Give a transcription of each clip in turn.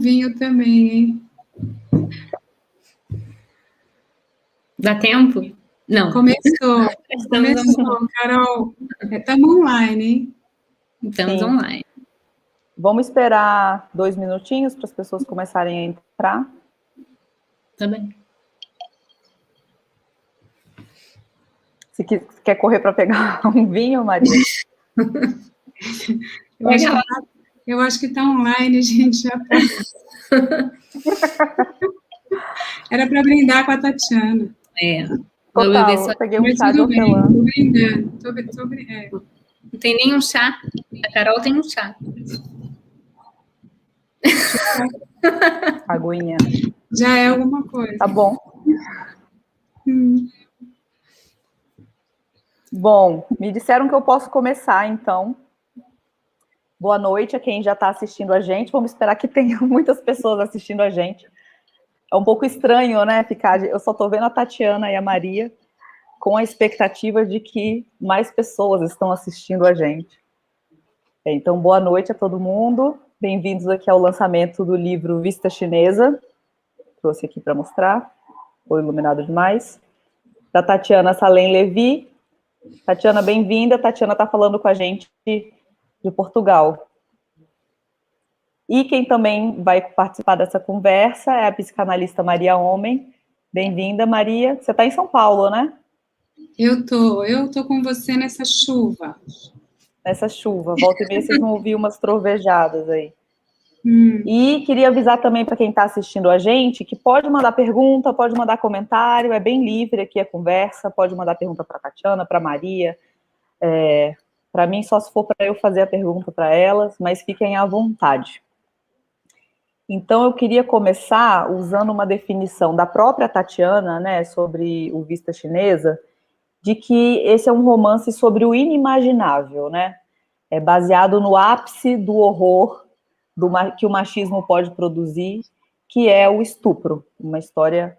vinho também, hein? Dá tempo? Não. Começou, Carol. Estamos online, hein? Estamos online. Vamos esperar 2 minutinhos para as pessoas começarem a entrar. Tá bem. Se quer correr para pegar um vinho, Maria? Eu acho que está online, gente, já tá. Era para brindar com a Tatiana. Total, eu peguei um chá de hortelã. Estou brindando. Não tem nenhum chá. A Carol tem um chá. Aguinha. Já é alguma coisa. Tá bom. Bom, me disseram que eu posso começar, então. Boa noite a quem já está assistindo a gente. Vamos esperar que tenha muitas pessoas assistindo a gente. É um pouco estranho, né, eu só estou vendo a Tatiana e a Maria com a expectativa de que mais pessoas estão assistindo a gente. Então, boa noite a todo mundo. Bem-vindos aqui ao lançamento do livro Vista Chinesa. Trouxe aqui para mostrar. Foi iluminado demais. Da Tatiana Salem Levi. Tatiana, bem-vinda. Tatiana está falando com a gente de Portugal. E quem também vai participar dessa conversa é a psicanalista Maria Homem. Bem-vinda, Maria. Você está em São Paulo, né? Eu tô com você nessa chuva. Nessa chuva. Volta e meia vocês vão ouvir umas trovejadas aí. E queria avisar também para quem está assistindo a gente que pode mandar pergunta, pode mandar comentário, é bem livre aqui a conversa, pode mandar pergunta para a Tatiana, para a Maria. Para mim, só se for para eu fazer a pergunta para elas, mas fiquem à vontade. Então, eu queria começar usando uma definição da própria Tatiana, né, sobre o Vista Chinesa, de que esse é um romance sobre o inimaginável, né? É baseado no ápice do horror que o machismo pode produzir, que é o estupro, uma história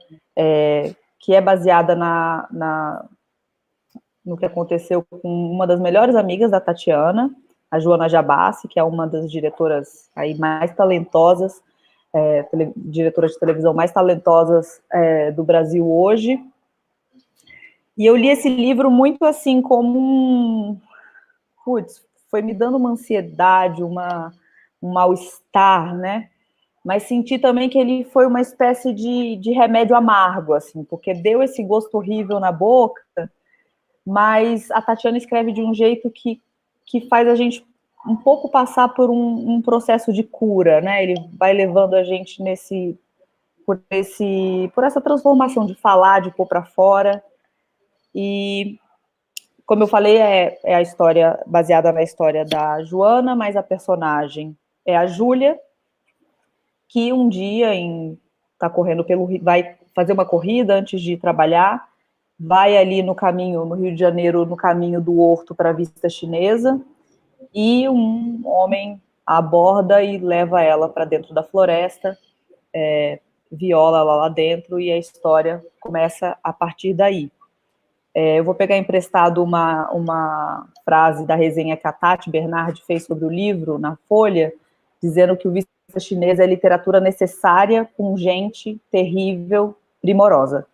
que é baseada no que aconteceu com uma das melhores amigas da Tatiana, a Joana Jabassi, que é uma das diretoras aí mais talentosas, diretoras de televisão mais talentosas do Brasil hoje. E eu li esse livro muito assim como foi me dando uma ansiedade, um mal-estar, né? Mas senti também que ele foi uma espécie de remédio amargo, assim, porque deu esse gosto horrível na boca, mas a Tatiana escreve de um jeito que faz a gente um pouco passar por um processo de cura, né? Ele vai levando a gente por essa transformação de falar, de pôr para fora. E, como eu falei, é a história baseada na história da Joana, mas a personagem é a Júlia, que um dia está correndo vai fazer uma corrida antes de trabalhar, vai ali no caminho, no Rio de Janeiro, no caminho do Horto para a Vista Chinesa, e um homem a aborda e leva ela para dentro da floresta, viola ela lá dentro, e a história começa a partir daí. Eu vou pegar emprestado uma frase da resenha que a Tati Bernardi fez sobre o livro, na Folha, dizendo que o Vista Chinesa é literatura necessária, pungente, terrível, primorosa.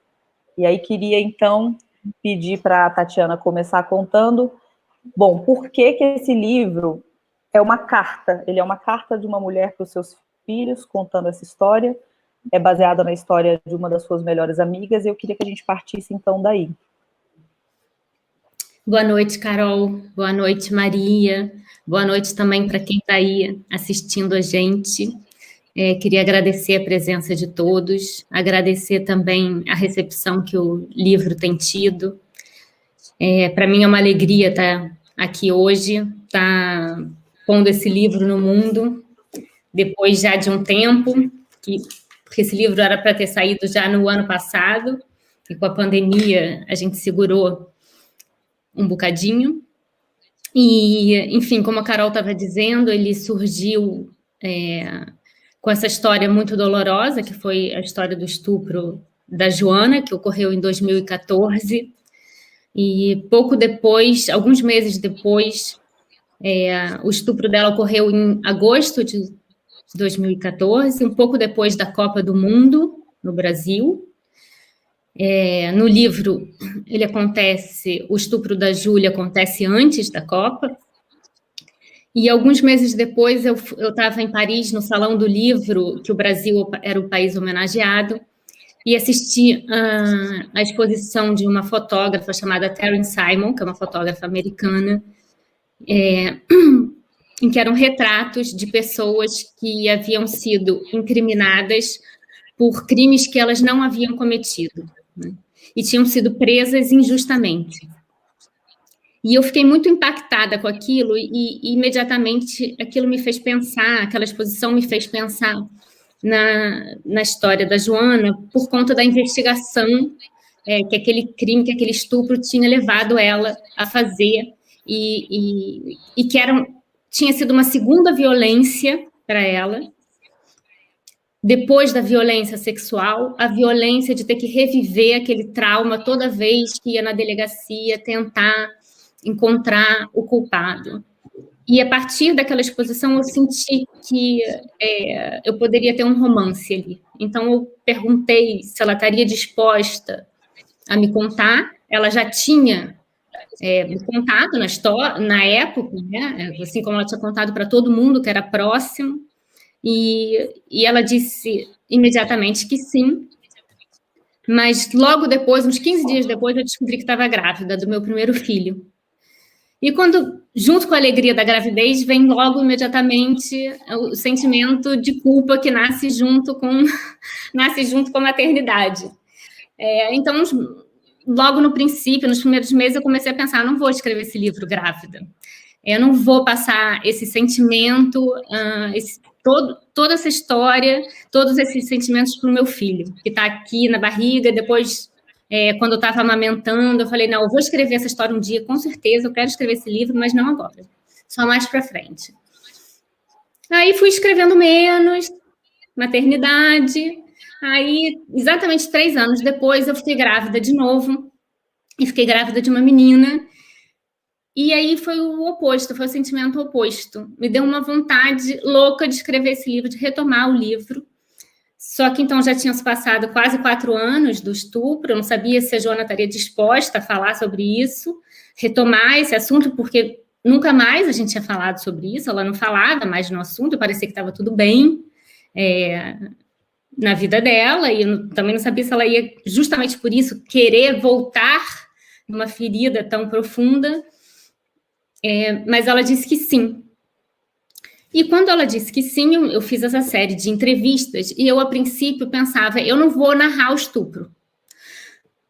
E aí queria, então, pedir para a Tatiana começar contando, bom, por que esse livro é uma carta? Ele é uma carta de uma mulher para os seus filhos, contando essa história, é baseada na história de uma das suas melhores amigas, e eu queria que a gente partisse, então, daí. Boa noite, Carol. Boa noite, Maria. Boa noite também para quem está aí assistindo a gente. Queria agradecer a presença de todos, agradecer também a recepção que o livro tem tido. Para mim é uma alegria estar aqui hoje, estar pondo esse livro no mundo, depois já de um tempo, porque esse livro era para ter saído já no ano passado, e com a pandemia a gente segurou um bocadinho. E, enfim, como a Carol estava dizendo, ele surgiu com essa história muito dolorosa, que foi a história do estupro da Joana, que ocorreu em 2014, e pouco depois, alguns meses depois, o estupro dela ocorreu em agosto de de 2014, um pouco depois da Copa do Mundo, no Brasil. No livro, o estupro da Júlia acontece antes da Copa. E alguns meses depois, eu estava em Paris, no Salão do Livro, que o Brasil era o país homenageado, e assisti a exposição de uma fotógrafa chamada Taryn Simon, que é uma fotógrafa americana, em que eram retratos de pessoas que haviam sido incriminadas por crimes que elas não haviam cometido, né? E tinham sido presas injustamente. E eu fiquei muito impactada com aquilo e imediatamente aquilo me fez pensar, aquela exposição me fez pensar na história da Joana por conta da investigação que aquele crime, que aquele estupro tinha levado ela a fazer e que tinha sido uma segunda violência para ela, depois da violência sexual, a violência de ter que reviver aquele trauma toda vez que ia na delegacia tentar encontrar o culpado. E a partir daquela exposição eu senti que eu poderia ter um romance ali. Então eu perguntei se ela estaria disposta a me contar. Ela já tinha me contado na época, né? Assim como ela tinha contado para todo mundo que era próximo. E ela disse imediatamente que sim. Mas logo depois, uns 15 dias depois, eu descobri que estava grávida do meu primeiro filho. E quando, junto com a alegria da gravidez, vem logo imediatamente o sentimento de culpa que nasce junto com a maternidade. Então, logo no princípio, nos primeiros meses, eu comecei a pensar, não vou escrever esse livro grávida. Eu não vou passar esse sentimento, toda essa história, todos esses sentimentos para o meu filho, que está aqui na barriga, depois... quando eu estava amamentando, eu falei, não, eu vou escrever essa história um dia, com certeza, eu quero escrever esse livro, mas não agora, só mais para frente. Aí fui escrevendo menos, maternidade, aí exatamente 3 anos depois eu fiquei grávida de novo, e fiquei grávida de uma menina, e aí foi o oposto, foi o sentimento oposto, me deu uma vontade louca de escrever esse livro, de retomar o livro. Só que, então, já tinham se passado quase 4 anos do estupro, eu não sabia se a Joana estaria disposta a falar sobre isso, retomar esse assunto, porque nunca mais a gente tinha falado sobre isso, ela não falava mais no assunto, parecia que estava tudo bem na vida dela, e eu também não sabia se ela ia, justamente por isso, querer voltar numa ferida tão profunda, mas ela disse que sim. E quando ela disse que sim, eu fiz essa série de entrevistas e eu, a princípio, pensava, eu não vou narrar o estupro.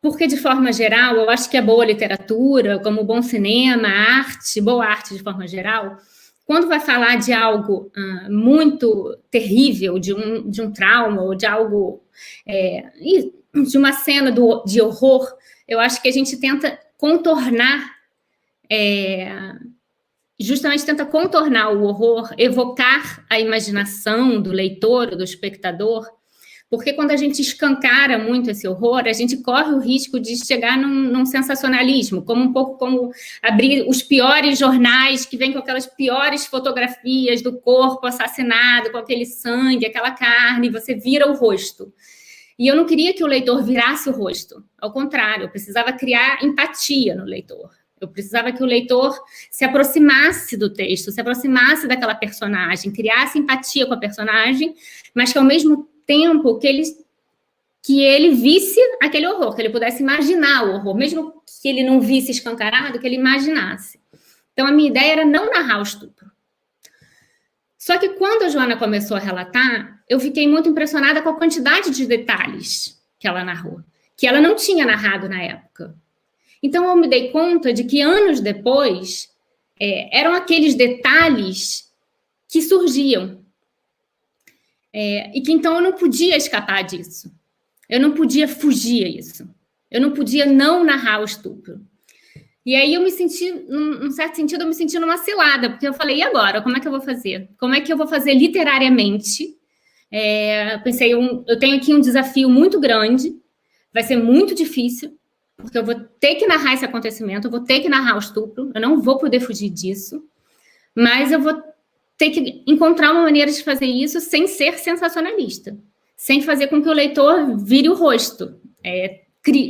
Porque, de forma geral, eu acho que a boa literatura, como o bom cinema, arte, boa arte de forma geral, quando vai falar de algo muito terrível, de um trauma, ou de algo, de uma cena de horror, eu acho que a gente tenta contornar... justamente tenta contornar o horror, evocar a imaginação do leitor, do espectador, porque quando a gente escancara muito esse horror, a gente corre o risco de chegar num sensacionalismo, como um pouco como abrir os piores jornais que vêm com aquelas piores fotografias do corpo assassinado, com aquele sangue, aquela carne, você vira o rosto. E eu não queria que o leitor virasse o rosto, ao contrário, eu precisava criar empatia no leitor. Eu precisava que o leitor se aproximasse do texto, se aproximasse daquela personagem, criasse empatia com a personagem, mas que, ao mesmo tempo, que ele visse aquele horror, que ele pudesse imaginar o horror, mesmo que ele não visse escancarado, que ele imaginasse. Então, a minha ideia era não narrar o estupro. Só que, quando a Joana começou a relatar, eu fiquei muito impressionada com a quantidade de detalhes que ela narrou, que ela não tinha narrado na época. Então, eu me dei conta de que, anos depois, eram aqueles detalhes que surgiam. E que, então, eu não podia escapar disso. Eu não podia fugir a isso. Eu não podia não narrar o estupro. E aí eu me senti, num certo sentido, eu me senti numa cilada, porque eu falei, e agora? Como é que eu vou fazer? Como é que eu vou fazer literariamente? Pensei, eu tenho aqui um desafio muito grande, vai ser muito difícil, porque eu vou ter que narrar esse acontecimento, eu vou ter que narrar o estupro, eu não vou poder fugir disso, mas eu vou ter que encontrar uma maneira de fazer isso sem ser sensacionalista, sem fazer com que o leitor vire o rosto,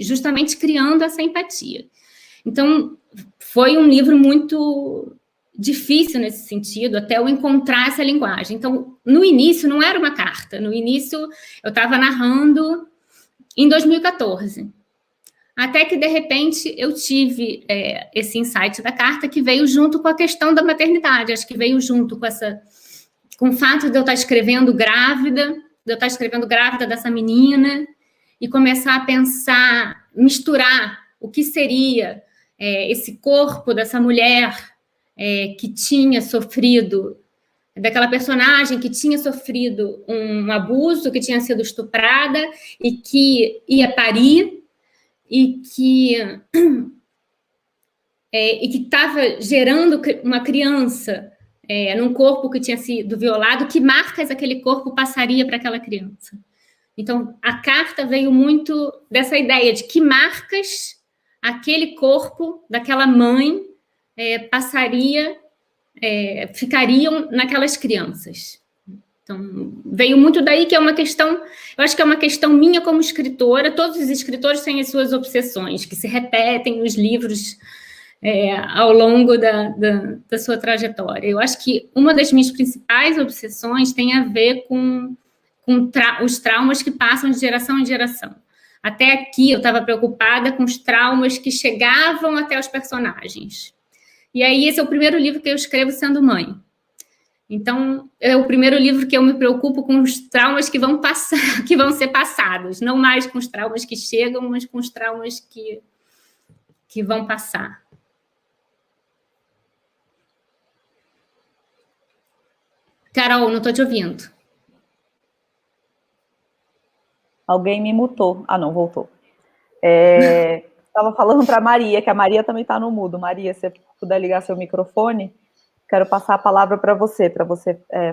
justamente criando essa empatia. Então, foi um livro muito difícil nesse sentido, até eu encontrar essa linguagem. Então, no início, não era uma carta. No início, eu estava narrando em 2014. Até que, de repente, eu tive esse insight da carta que veio junto com a questão da maternidade. Acho que veio junto com o fato de eu estar escrevendo grávida, dessa menina, e começar a pensar, misturar o que seria esse corpo dessa mulher que tinha sofrido, daquela personagem que tinha sofrido um abuso, que tinha sido estuprada e que ia parir e que estava gerando uma criança num corpo que tinha sido violado, que marcas aquele corpo passaria para aquela criança. Então, a carta veio muito dessa ideia de que marcas aquele corpo daquela mãe ficariam naquelas crianças. Então, veio muito daí, que é uma questão, eu acho que é uma questão minha como escritora. Todos os escritores têm as suas obsessões, que se repetem nos livros ao longo da sua trajetória. Eu acho que uma das minhas principais obsessões tem a ver com os traumas que passam de geração em geração. Até aqui, eu estava preocupada com os traumas que chegavam até os personagens. E aí, esse é o primeiro livro que eu escrevo sendo mãe. Então, é o primeiro livro que eu me preocupo com os traumas que vão passar, que vão ser passados. Não mais com os traumas que chegam, mas com os traumas que vão passar. Carol, não estou te ouvindo. Alguém me mutou. Ah, não, voltou. Estava falando para a Maria, que a Maria também está no mudo. Maria, se você puder ligar seu microfone, quero passar a palavra para você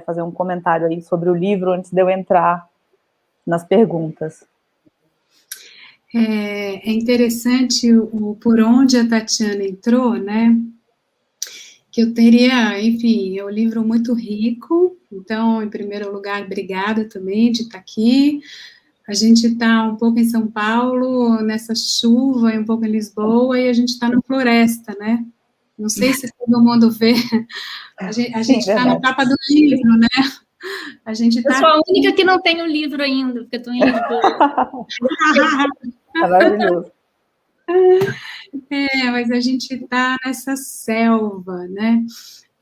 fazer um comentário aí sobre o livro antes de eu entrar nas perguntas. É interessante por onde a Tatiana entrou, né? Que eu teria, enfim, é um livro muito rico. Então, em primeiro lugar, obrigada também de estar aqui. A gente está um pouco em São Paulo, nessa chuva, e um pouco em Lisboa, e a gente está na floresta, né? Não sei se todo mundo vê. A gente está na capa do livro, né? Eu sou a única que não tem o livro ainda, porque eu estou em Lisboa. Maravilhoso. Mas a gente está nessa selva, né?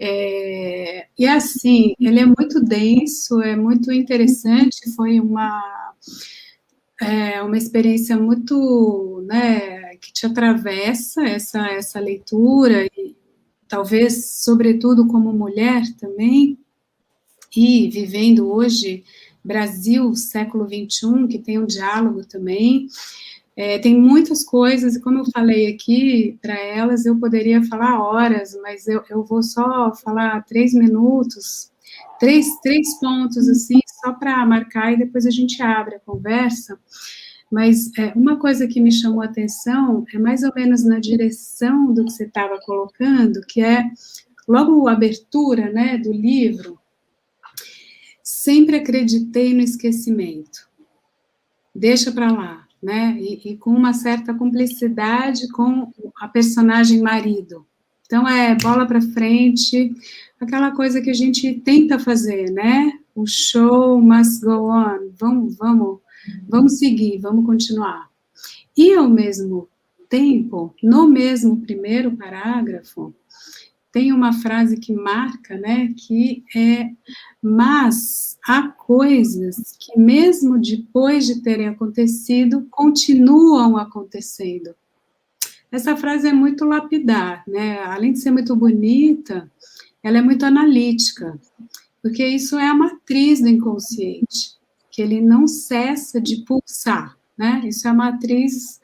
E assim, ele é muito denso, é muito interessante, foi uma experiência muito, né, que te atravessa essa leitura, e talvez, sobretudo, como mulher também, e vivendo hoje, Brasil, século XXI, que tem um diálogo também, tem muitas coisas, e como eu falei aqui, para elas eu poderia falar horas, mas eu vou só falar 3 minutos, três pontos, assim, só para marcar, e depois a gente abre a conversa. Mas uma coisa que me chamou a atenção é mais ou menos na direção do que você estava colocando, que é, logo a abertura, né, do livro, sempre acreditei no esquecimento. Deixa para lá, né? E com uma certa cumplicidade com a personagem marido. Então, bola para frente, aquela coisa que a gente tenta fazer, né? O show must go on, vamos seguir, vamos continuar. E, ao mesmo tempo, no mesmo primeiro parágrafo, tem uma frase que marca, né, que mas há coisas que, mesmo depois de terem acontecido, continuam acontecendo. Essa frase é muito lapidar, né? Além de ser muito bonita, ela é muito analítica, porque isso é a matriz do inconsciente, que ele não cessa de pulsar, né? Isso é a matriz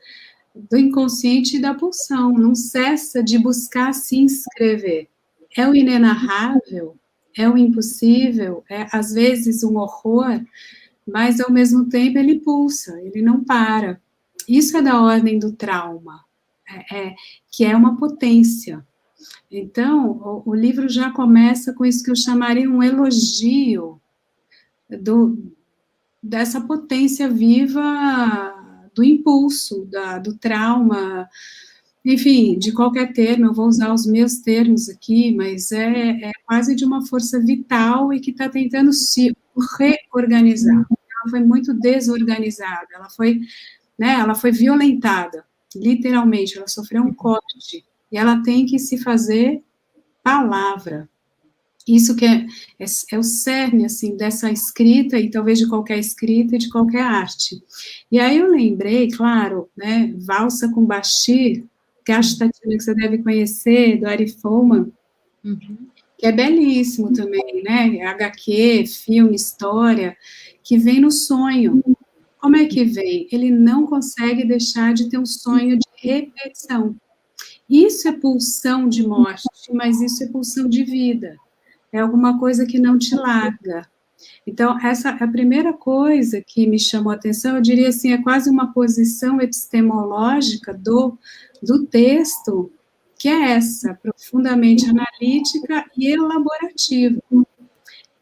do inconsciente e da pulsão, não cessa de buscar se inscrever. É o inenarrável, é o impossível, às vezes um horror, mas ao mesmo tempo ele pulsa, ele não para. Isso é da ordem do trauma, que é uma potência. Então, o livro já começa com isso que eu chamaria um elogio dessa potência viva do impulso, do trauma, enfim, de qualquer termo, eu vou usar os meus termos aqui, mas é quase de uma força vital e que está tentando se reorganizar. Ela foi muito desorganizada, ela foi violentada, literalmente, ela sofreu um corte, e ela tem que se fazer palavra. Isso que é o cerne, assim, dessa escrita, e talvez de qualquer escrita e de qualquer arte. E aí eu lembrei, claro, né, Valsa com Bashir, que acho, Tatiana, que você deve conhecer, do Ari Folman, que é belíssimo também, né, HQ, filme, história, que vem no sonho. Como é que vem? Ele não consegue deixar de ter um sonho de repetição. Isso é pulsão de morte, mas isso é pulsão de vida. É alguma coisa que não te larga. Então, essa é a primeira coisa que me chamou a atenção, eu diria assim, é quase uma posição epistemológica do texto, que é essa, profundamente analítica e elaborativa.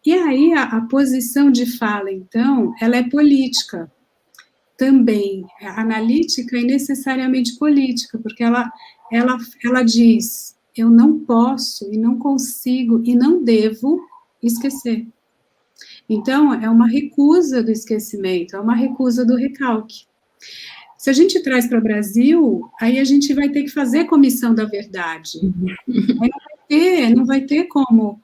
E aí, a posição de fala, então, ela é política também, analítica e necessariamente política, porque ela diz, eu não posso e não consigo e não devo esquecer. Então, é uma recusa do esquecimento, é uma recusa do recalque. Se a gente traz para o Brasil, aí a gente vai ter que fazer comissão da verdade. Aí não vai ter como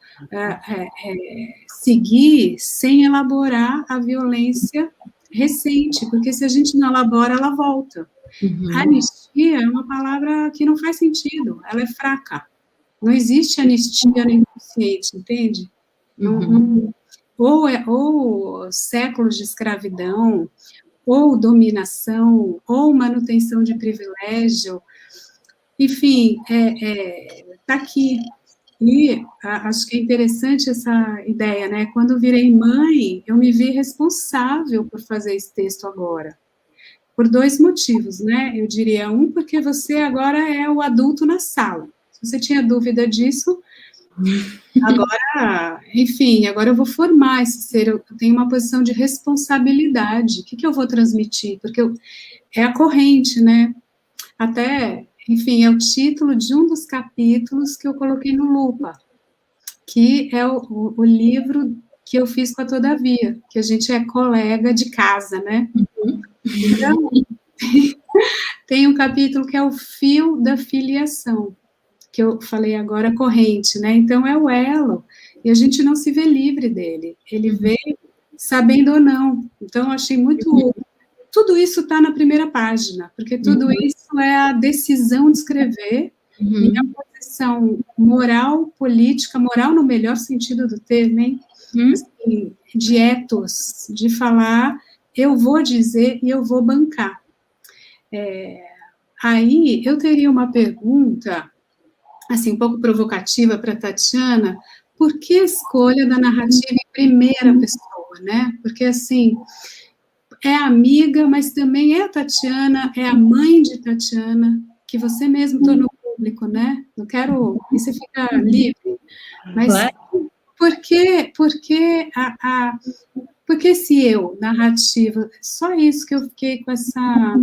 seguir sem elaborar a violência recente, porque se a gente não elabora, ela volta. Anistia é uma palavra que não faz sentido, ela é fraca. Não existe anistia no inconsciente, entende? Ou séculos de escravidão, ou dominação, ou manutenção de privilégio, enfim, está aqui. E acho que é interessante essa ideia, né? Quando eu virei mãe, eu me vi responsável por fazer esse texto agora. Por 2 motivos, né? Eu diria, porque você agora é o adulto na sala. Se você tinha dúvida disso, agora, enfim, agora eu vou formar esse ser, eu tenho uma posição de responsabilidade. O que eu vou transmitir? Porque é a corrente, né? Até, enfim, é o título de um dos capítulos que eu coloquei no Lupa, que é o livro que eu fiz com a Todavia, que a gente é colega de casa, né? Então, tem um capítulo que é o fio da filiação, que eu falei agora, corrente, né? Então, é o elo, e a gente não se vê livre dele. Ele veio sabendo ou não. Então, eu achei muito... Tudo isso está na primeira página, porque tudo isso é a decisão de escrever, e a posição moral, política, moral no melhor sentido do termo, hein? Assim, de ethos, de falar, eu vou dizer e eu vou bancar. Aí, eu teria uma pergunta, assim, um pouco provocativa para a Tatiana, por que a escolha da narrativa em primeira pessoa, né? Porque, assim, é amiga, mas também é a Tatiana, é a mãe de Tatiana, que você mesmo tornou público, né? Não quero... E você fica livre. Mas por que esse eu, narrativa? Só isso que eu fiquei com essa...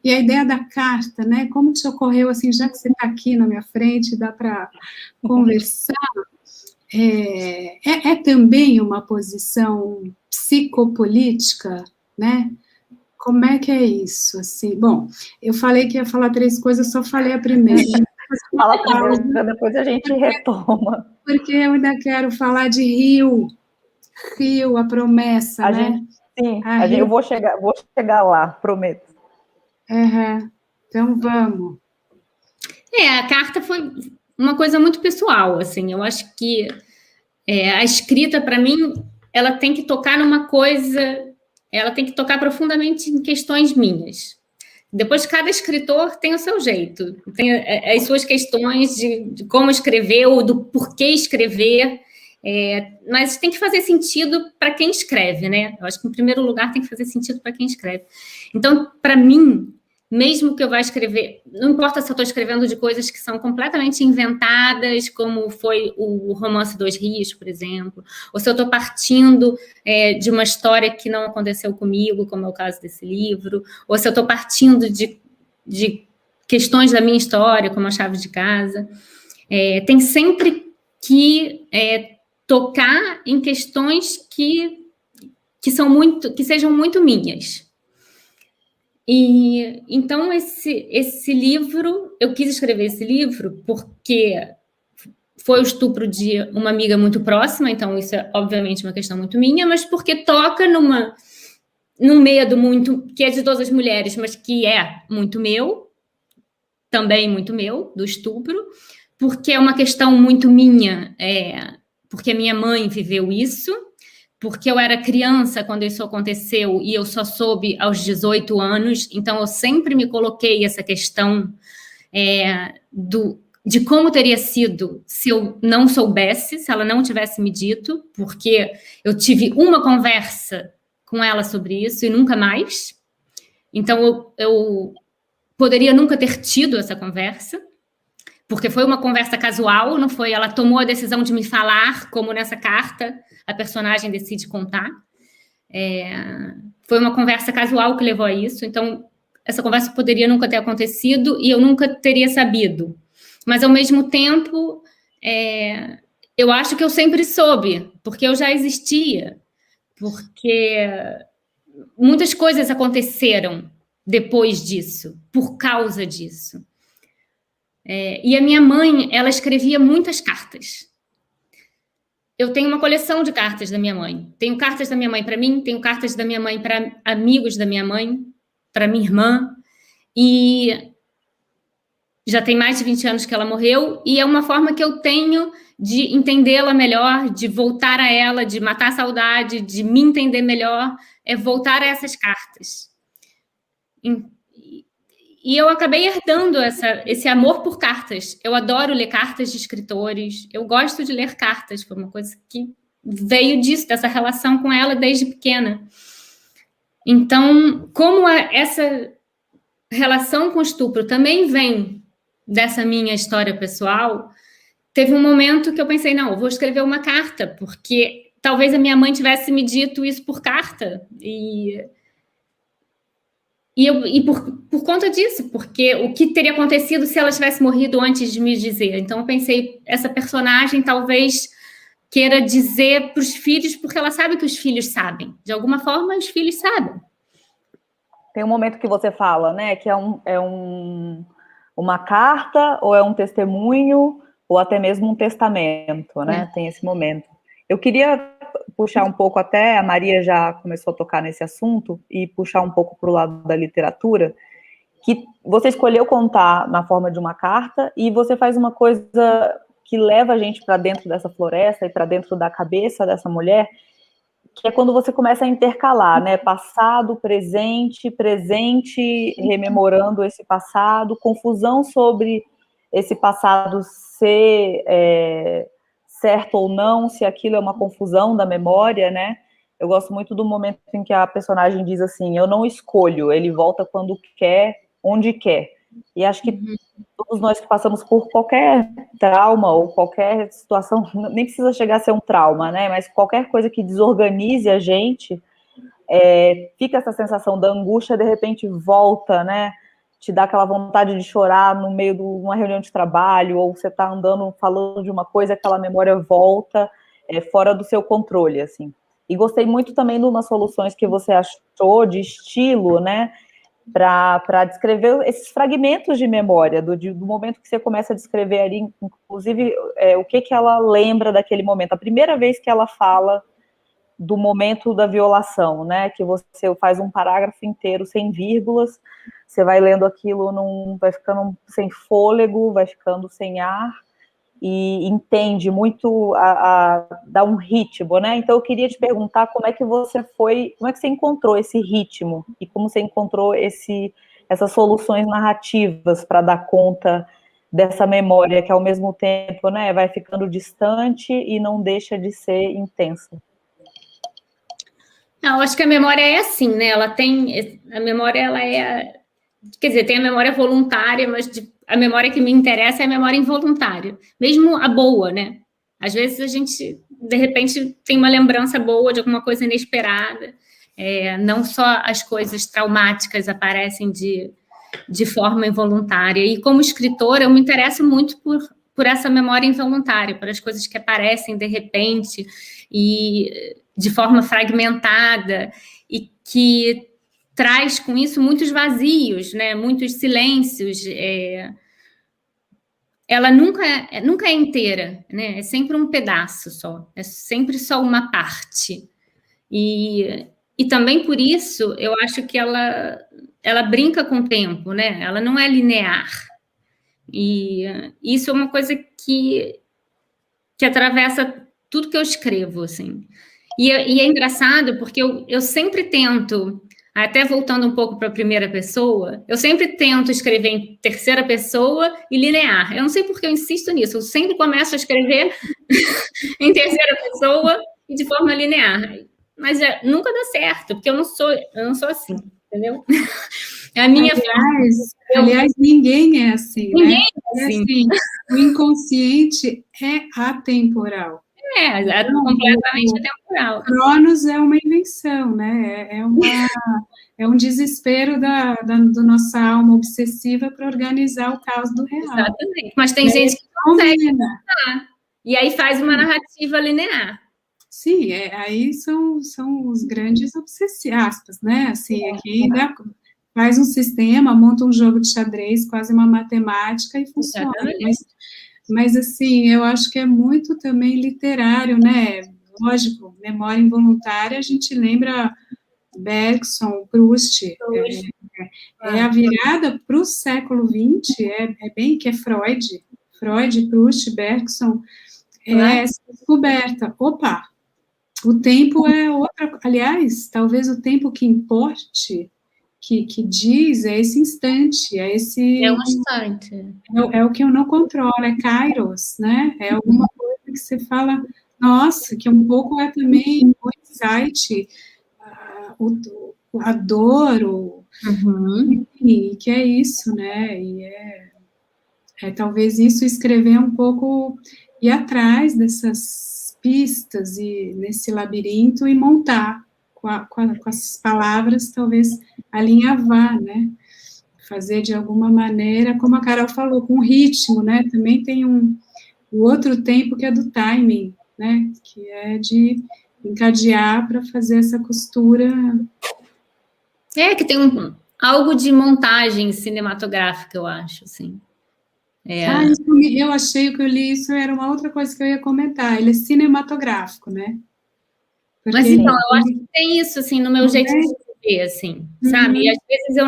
E a ideia da carta, né? Como te ocorreu, assim, já que você está aqui na minha frente, dá para conversar, é também uma posição psicopolítica, né? Como é que é isso, assim? Bom, eu falei que ia falar 3 coisas, só falei a primeira. Fala a primeira, depois a gente retoma. Porque eu ainda quero falar de Rio, a promessa, né? Eu vou chegar lá, prometo. Então, vamos. A carta foi uma coisa muito pessoal, assim, eu acho que a escrita, para mim, ela tem que tocar numa coisa, ela tem que tocar profundamente em questões minhas. Depois, cada escritor tem o seu jeito, tem as suas questões de como escrever ou do porquê escrever, mas tem que fazer sentido para quem escreve, né? Eu acho que, em primeiro lugar, tem que fazer sentido para quem escreve. Então, para mim, mesmo que eu vá escrever, não importa se eu estou escrevendo de coisas que são completamente inventadas, como foi o romance Dois Rios, por exemplo, ou se eu estou partindo de uma história que não aconteceu comigo, como é o caso desse livro, ou se eu estou partindo de questões da minha história, como a chave de casa, tem sempre que tocar em questões que sejam muito minhas. E então esse livro, eu quis escrever esse livro porque foi o estupro de uma amiga muito próxima, então isso é obviamente uma questão muito minha, mas porque toca num medo muito, que é de todas as mulheres, mas que é muito meu, também muito meu, do estupro, porque é uma questão muito minha, porque a minha mãe viveu isso, porque eu era criança quando isso aconteceu e eu só soube aos 18 anos, então eu sempre me coloquei essa questão de como teria sido se eu não soubesse, se ela não tivesse me dito, porque eu tive uma conversa com ela sobre isso e nunca mais. Então eu poderia nunca ter tido essa conversa, porque foi uma conversa casual, não foi? Ela tomou a decisão de me falar, como nessa carta a personagem decide contar. Foi uma conversa casual que levou a isso, então essa conversa poderia nunca ter acontecido e eu nunca teria sabido. Mas, ao mesmo tempo, eu acho que eu sempre soube, porque eu já existia, porque muitas coisas aconteceram depois disso, por causa disso. E a minha mãe, ela escrevia muitas cartas. Eu tenho uma coleção de cartas da minha mãe. Tenho cartas da minha mãe para mim, tenho cartas da minha mãe para amigos da minha mãe, para minha irmã, e já tem mais de 20 anos que ela morreu, e é uma forma que eu tenho de entendê-la melhor, de voltar a ela, de matar a saudade, de me entender melhor, voltar a essas cartas. E eu acabei herdando esse amor por cartas. Eu adoro ler cartas de escritores, eu gosto de ler cartas, foi uma coisa que veio disso, dessa relação com ela desde pequena. Então, como essa relação com o estupro também vem dessa minha história pessoal, teve um momento que eu pensei, não, eu vou escrever uma carta, porque talvez a minha mãe tivesse me dito isso por carta, e por conta disso, porque o que teria acontecido se ela tivesse morrido antes de me dizer? Então eu pensei, essa personagem talvez queira dizer para os filhos, porque ela sabe que os filhos sabem. De alguma forma, os filhos sabem. Tem um momento que você fala, né, que uma carta, ou é um testemunho, ou até mesmo um testamento, né? Tem esse momento. Eu queria puxar um pouco, até a Maria já começou a tocar nesse assunto, e puxar um pouco para o lado da literatura, que você escolheu contar na forma de uma carta, e você faz uma coisa que leva a gente para dentro dessa floresta, e para dentro da cabeça dessa mulher, que é quando você começa a intercalar, né, passado, presente, rememorando esse passado, confusão sobre esse passado ser certo ou não, se aquilo é uma confusão da memória, né? Eu gosto muito do momento em que a personagem diz assim, eu não escolho, ele volta quando quer, onde quer. E acho que todos nós que passamos por qualquer trauma ou qualquer situação, nem precisa chegar a ser um trauma, né? Mas qualquer coisa que desorganize a gente, fica essa sensação da angústia, de repente volta, né? Te dá aquela vontade de chorar no meio de uma reunião de trabalho, ou você está andando, falando de uma coisa, aquela memória volta, fora do seu controle, assim. E gostei muito também de umas soluções que você achou de estilo, né? Para descrever esses fragmentos de memória, do momento que você começa a descrever ali, inclusive, o que ela lembra daquele momento. A primeira vez que ela fala do momento da violação, né, que você faz um parágrafo inteiro sem vírgulas, você vai lendo aquilo, vai ficando sem fôlego, vai ficando sem ar, e entende muito, dá um ritmo, né? Então eu queria te perguntar como é que você encontrou esse ritmo, e como você encontrou essas soluções narrativas para dar conta dessa memória que ao mesmo tempo, né, vai ficando distante e não deixa de ser intensa. Não, eu acho que a memória é assim, né? A memória, ela quer dizer, tem a memória voluntária, mas a memória que me interessa é a memória involuntária, mesmo a boa, né? Às vezes a gente, de repente, tem uma lembrança boa de alguma coisa inesperada, não só as coisas traumáticas aparecem de forma involuntária. E como escritora, eu me interesso muito por essa memória involuntária, por as coisas que aparecem de repente e de forma fragmentada e que traz com isso muitos vazios, né? Muitos silêncios. Ela nunca é inteira, né? É sempre um pedaço só, é sempre só uma parte. E também por isso eu acho que ela brinca com o tempo, né? Ela não é linear. E isso é uma coisa que atravessa tudo que eu escrevo, assim. E é engraçado porque eu sempre tento, até voltando um pouco para a primeira pessoa, eu sempre tento escrever em terceira pessoa e linear. Eu não sei porque eu insisto nisso, eu sempre começo a escrever em terceira pessoa e de forma linear. Mas nunca dá certo, porque eu não sou assim, entendeu? A minha aliás, ninguém é assim, ninguém né? é assim. O inconsciente é atemporal. É completamente atemporal. Cronos é uma invenção, né? É um desespero da nossa alma obsessiva para organizar o caos do real. Exatamente. Mas tem gente que consegue montar. E aí faz uma narrativa linear. Sim, aí são os grandes obsessivos, né? Assim, aqui faz um sistema, monta um jogo de xadrez, quase uma matemática e funciona. Mas, assim, eu acho que é muito também literário, né? Lógico, memória involuntária, a gente lembra Bergson, Proust. A virada para o século XX, bem que é Freud, Proust, Bergson, essa descoberta. Opa, o tempo é outra... Aliás, talvez o tempo que importe... Que diz é esse instante, é um instante. É o que eu não controlo, é Kairos, né? É alguma coisa que você fala, nossa, que um pouco é também o insight, a dor, enfim, que é isso, né? E talvez isso escrever um pouco, ir atrás dessas pistas e nesse labirinto e montar com as palavras, talvez alinhavar, né? Fazer de alguma maneira, como a Carol falou, com ritmo, né? Também tem o outro tempo que é do timing, né? Que é de encadear para fazer essa costura. Que tem algo de montagem cinematográfica, eu acho, assim. Eu achei que eu li isso, era uma outra coisa que eu ia comentar. Ele é cinematográfico, né? Porque, mas então, eu acho que tem isso, assim, no meu jeito de escrever, assim, sabe? E às vezes eu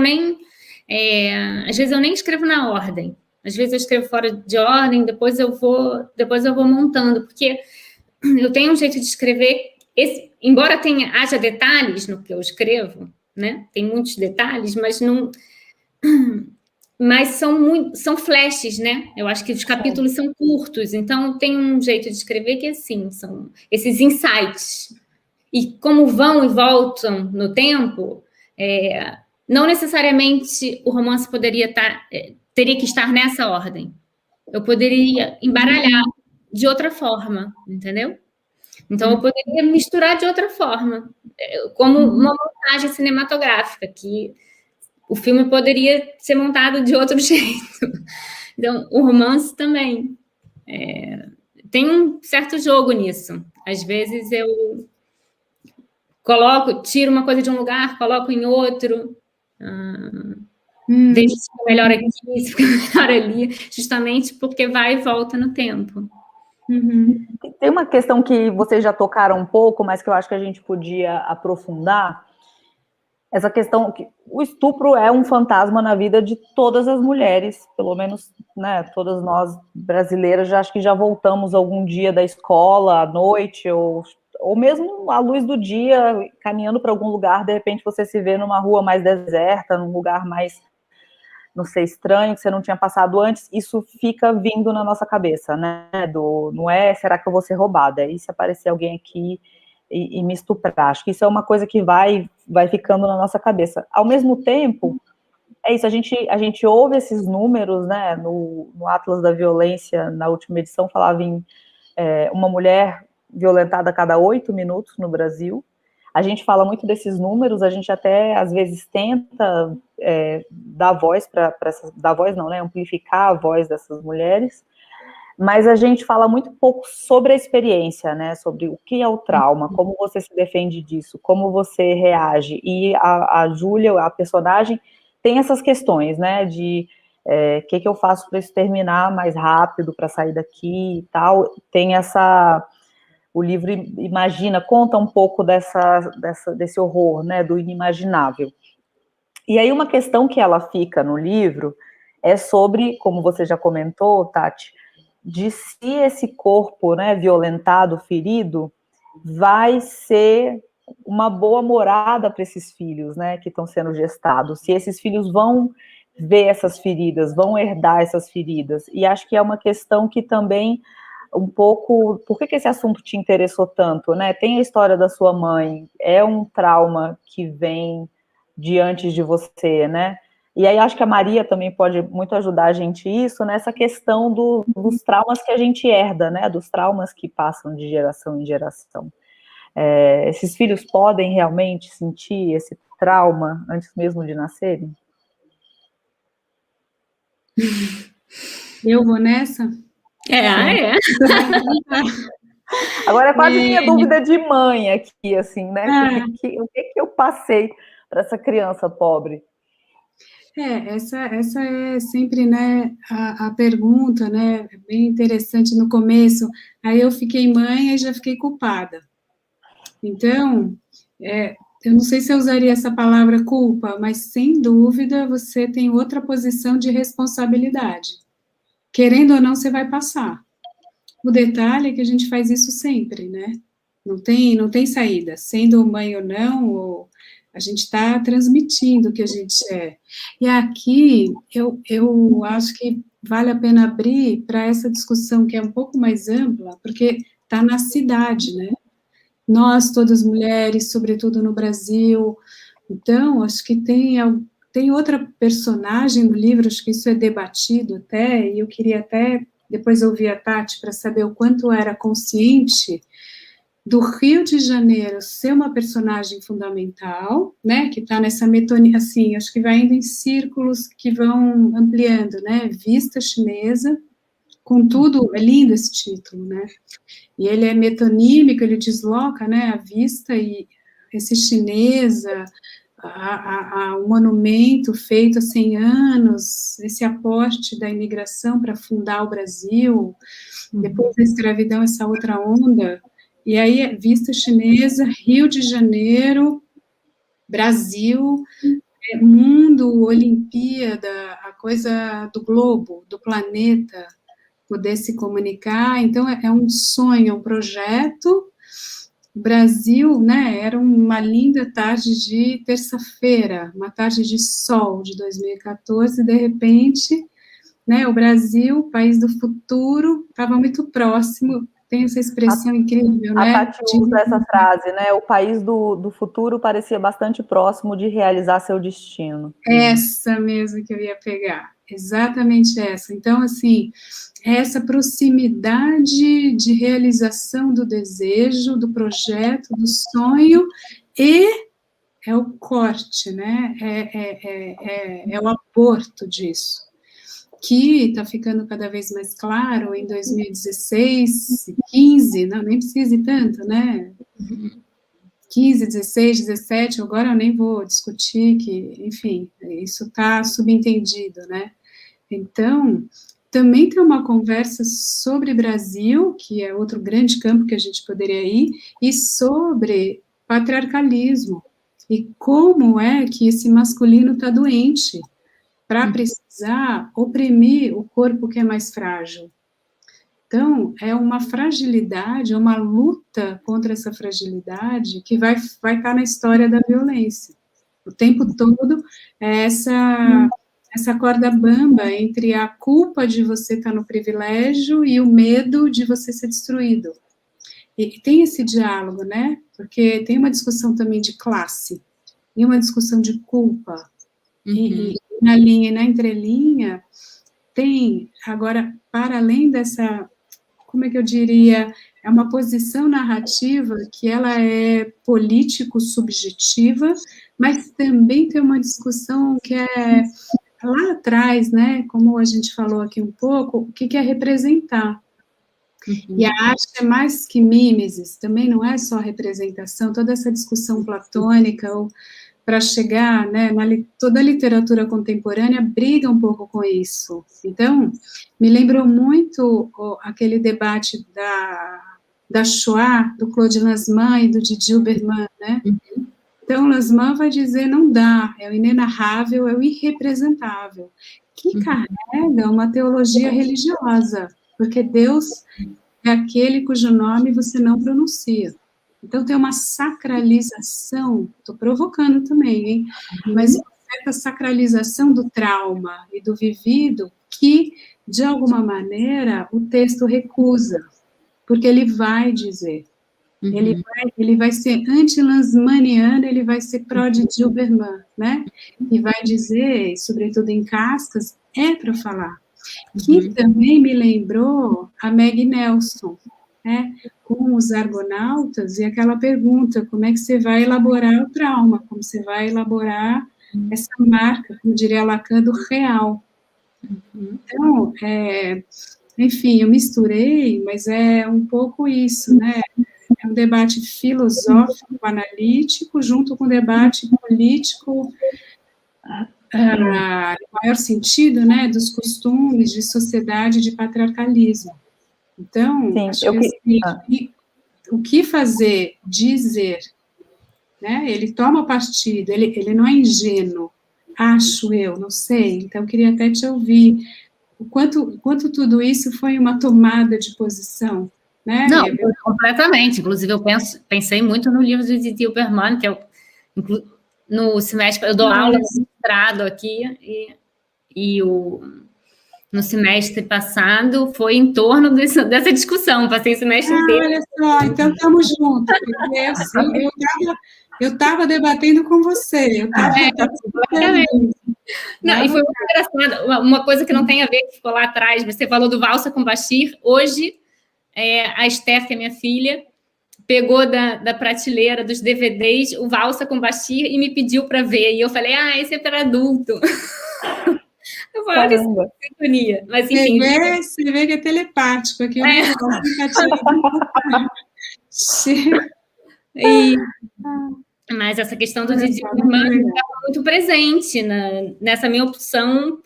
nem escrevo na ordem. Às vezes eu escrevo fora de ordem, depois eu vou montando, porque eu tenho um jeito de escrever, embora haja detalhes no que eu escrevo, né? Tem muitos detalhes, mas não... Mas são flashes, né? Eu acho que os capítulos são curtos, então tem um jeito de escrever que é assim, são esses insights. E como vão e voltam no tempo, não necessariamente o romance teria que estar nessa ordem. Eu poderia embaralhar de outra forma, entendeu? Então, eu poderia misturar de outra forma, como uma montagem cinematográfica, que o filme poderia ser montado de outro jeito. Então, o romance também. Tem um certo jogo nisso. Às vezes eu tiro uma coisa de um lugar, coloco em outro, deixo se fica melhor aqui, se fica melhor ali, justamente porque vai e volta no tempo. Tem uma questão que vocês já tocaram um pouco, mas que eu acho que a gente podia aprofundar, essa questão que o estupro é um fantasma na vida de todas as mulheres, pelo menos, né, todas nós brasileiras acho que já voltamos algum dia da escola à noite, ou mesmo à luz do dia, caminhando para algum lugar, de repente você se vê numa rua mais deserta, num lugar mais, não sei, estranho, que você não tinha passado antes, isso fica vindo na nossa cabeça, né, não é, será que eu vou ser roubada? E se aparecer alguém aqui e me estuprar? Acho que isso é uma coisa que vai ficando na nossa cabeça. Ao mesmo tempo, É isso, a gente ouve esses números, né, no Atlas da Violência, na última edição, falava em uma mulher violentada a cada 8 minutos no Brasil. A gente fala muito desses números, a gente até, às vezes, tenta dar voz para essas... Dar voz não, né, amplificar a voz dessas mulheres, mas a gente fala muito pouco sobre a experiência, né, sobre o que é o trauma, como você se defende disso, como você reage. E a Júlia, a personagem, tem essas questões, né, de que eu faço para isso terminar mais rápido, para sair daqui e tal. Tem o livro imagina, conta um pouco desse horror, né, do inimaginável. E aí uma questão que ela fica no livro é sobre, como você já comentou, Tati, de se esse corpo, né, violentado, ferido, vai ser uma boa morada para esses filhos, né, que estão sendo gestados, se esses filhos vão ver essas feridas, vão herdar essas feridas. E acho que é uma questão que também, um pouco, por que esse assunto te interessou tanto, né? Tem a história da sua mãe, é um trauma que vem diante de você, né? E aí acho que a Maria também pode muito ajudar a gente isso, nessa questão dos traumas que a gente herda, né? Dos traumas que passam de geração em geração. Esses filhos podem realmente sentir esse trauma antes mesmo de nascerem? Eu vou nessa? Agora é quase minha dúvida de mãe aqui, assim, né? O que eu passei para essa criança pobre? Essa é sempre, né, a pergunta, né, bem interessante no começo. Aí eu fiquei mãe e já fiquei culpada. Então, eu não sei se eu usaria essa palavra culpa, mas sem dúvida você tem outra posição de responsabilidade. Querendo ou não, você vai passar. O detalhe é que a gente faz isso sempre, né? Não tem saída. Sendo mãe ou não, a gente está transmitindo o que a gente é. E aqui, eu acho que vale a pena abrir para essa discussão que é um pouco mais ampla, porque está na cidade, né? Nós, todas mulheres, sobretudo no Brasil. Então, acho que tem outra personagem no livro, acho que isso é debatido até, e eu queria até depois ouvir a Tati para saber o quanto era consciente do Rio de Janeiro ser uma personagem fundamental, né, que está nessa metonia, assim, acho que vai indo em círculos que vão ampliando, né, vista chinesa, contudo, é lindo esse título, né, e ele é metonímico, ele desloca, né, a vista e esse chinesa, um monumento feito há 100 anos, esse aporte da imigração para fundar o Brasil, depois da escravidão, essa outra onda, e aí vista chinesa, Rio de Janeiro, Brasil, mundo, Olimpíada, a coisa do globo, do planeta, poder se comunicar, então é um sonho, é um projeto. O Brasil, né, era uma linda tarde de terça-feira, uma tarde de sol de 2014, e de repente, né, o Brasil, país do futuro, estava muito próximo, tem essa expressão incrível, né? A Tati usa essa frase, né, o país do futuro parecia bastante próximo de realizar seu destino. Essa mesmo que eu ia pegar, exatamente essa. Então, assim, essa proximidade de realização do desejo, do projeto, do sonho, e é o corte, né? É o aborto disso, que está ficando cada vez mais claro em 2016, 15, não, nem precisa ir tanto, né? 15, 16, 17, agora eu nem vou discutir que, enfim, isso está subentendido, né? Então, também tem uma conversa sobre Brasil, que é outro grande campo que a gente poderia ir, e sobre patriarcalismo, e como é que esse masculino está doente, para precisar oprimir o corpo que é mais frágil. Então, é uma fragilidade, é uma luta contra essa fragilidade que vai estar na história da violência. O tempo todo é essa corda bamba entre a culpa de você estar no privilégio e o medo de você ser destruído. E tem esse diálogo, né? Porque tem uma discussão também de classe e uma discussão de culpa. E na linha e na entrelinha, tem, agora, para além dessa, como é que eu diria, é uma posição narrativa que ela é político-subjetiva, mas também tem uma discussão que é lá atrás, né, como a gente falou aqui um pouco, o que é representar. Uhum. E a arte é mais que mimesis, também não é só representação, toda essa discussão platônica, ou para chegar, né, toda a literatura contemporânea briga um pouco com isso. Então, me lembrou muito aquele debate da Shoah, do Claude Lanzmann e do Didier Berman, né? Uhum. Então, Lanzmann vai dizer, não dá, é o inenarrável, é o irrepresentável, que carrega uma teologia religiosa, porque Deus é aquele cujo nome você não pronuncia. Então, tem uma sacralização, estou provocando também, hein? Mas uma certa sacralização do trauma e do vivido que, de alguma maneira, o texto recusa, porque ele vai dizer. Ele vai ser anti-lanzmanniano, ele vai ser pró-Didier Berman, né? E vai dizer, sobretudo em Cascas, é para falar. Que também me lembrou a Meg Nelson, né? Com os argonautas, e aquela pergunta, como é que você vai elaborar o trauma, como você vai elaborar essa marca, como diria Lacan, do real. Então, enfim, eu misturei, mas é um pouco isso, né? É um debate filosófico, analítico, junto com o debate político, no maior sentido, né, dos costumes de sociedade de patriarcalismo. Então, sim, acho que assim, o que fazer, dizer, né, ele toma partido, ele não é ingênuo, acho eu, não sei, então eu queria até te ouvir, o quanto tudo isso foi uma tomada de posição, né? Não, completamente, inclusive eu pensei muito no livro de Didier Berman, que no semestre, eu dou aula no mestrado aqui, no semestre passado foi em torno dessa discussão, passei o semestre inteiro. Olha só, então estamos juntos, eu estava debatendo com você, eu estava Não, e foi muito engraçado, uma coisa que não tem a ver, que ficou lá atrás, você falou do Valsa com Bashir, hoje a Esther, que é minha filha, pegou da prateleira dos DVDs o Valsa com Bashir e me pediu para ver, e eu falei, esse é para adulto. Eu falei, olha que sintonia. Mas, enfim, você vê que é telepático aqui. Mas essa questão do Didier Berman estava muito presente nessa minha opção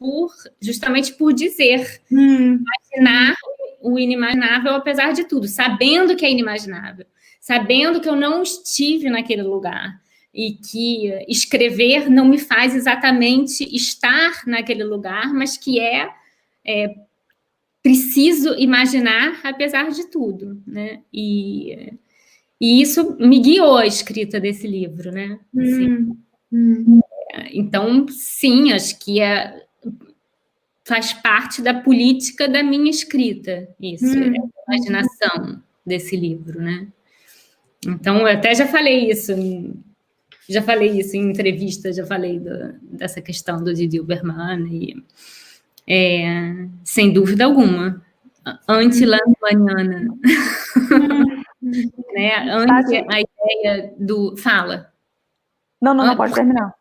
justamente por dizer, imaginar o inimaginável apesar de tudo, sabendo que é inimaginável, sabendo que eu não estive naquele lugar, e que escrever não me faz exatamente estar naquele lugar, mas que é preciso imaginar apesar de tudo, né? E isso me guiou a escrita desse livro, né? Então, sim, acho que faz parte da política da minha escrita, isso, a imaginação desse livro, né? Então, eu até já falei isso em entrevista, já falei dessa questão do Didier Berman, e sem dúvida alguma, anti-lanzmanniana, né? Anti a ideia do... Fala. Não, pode terminar.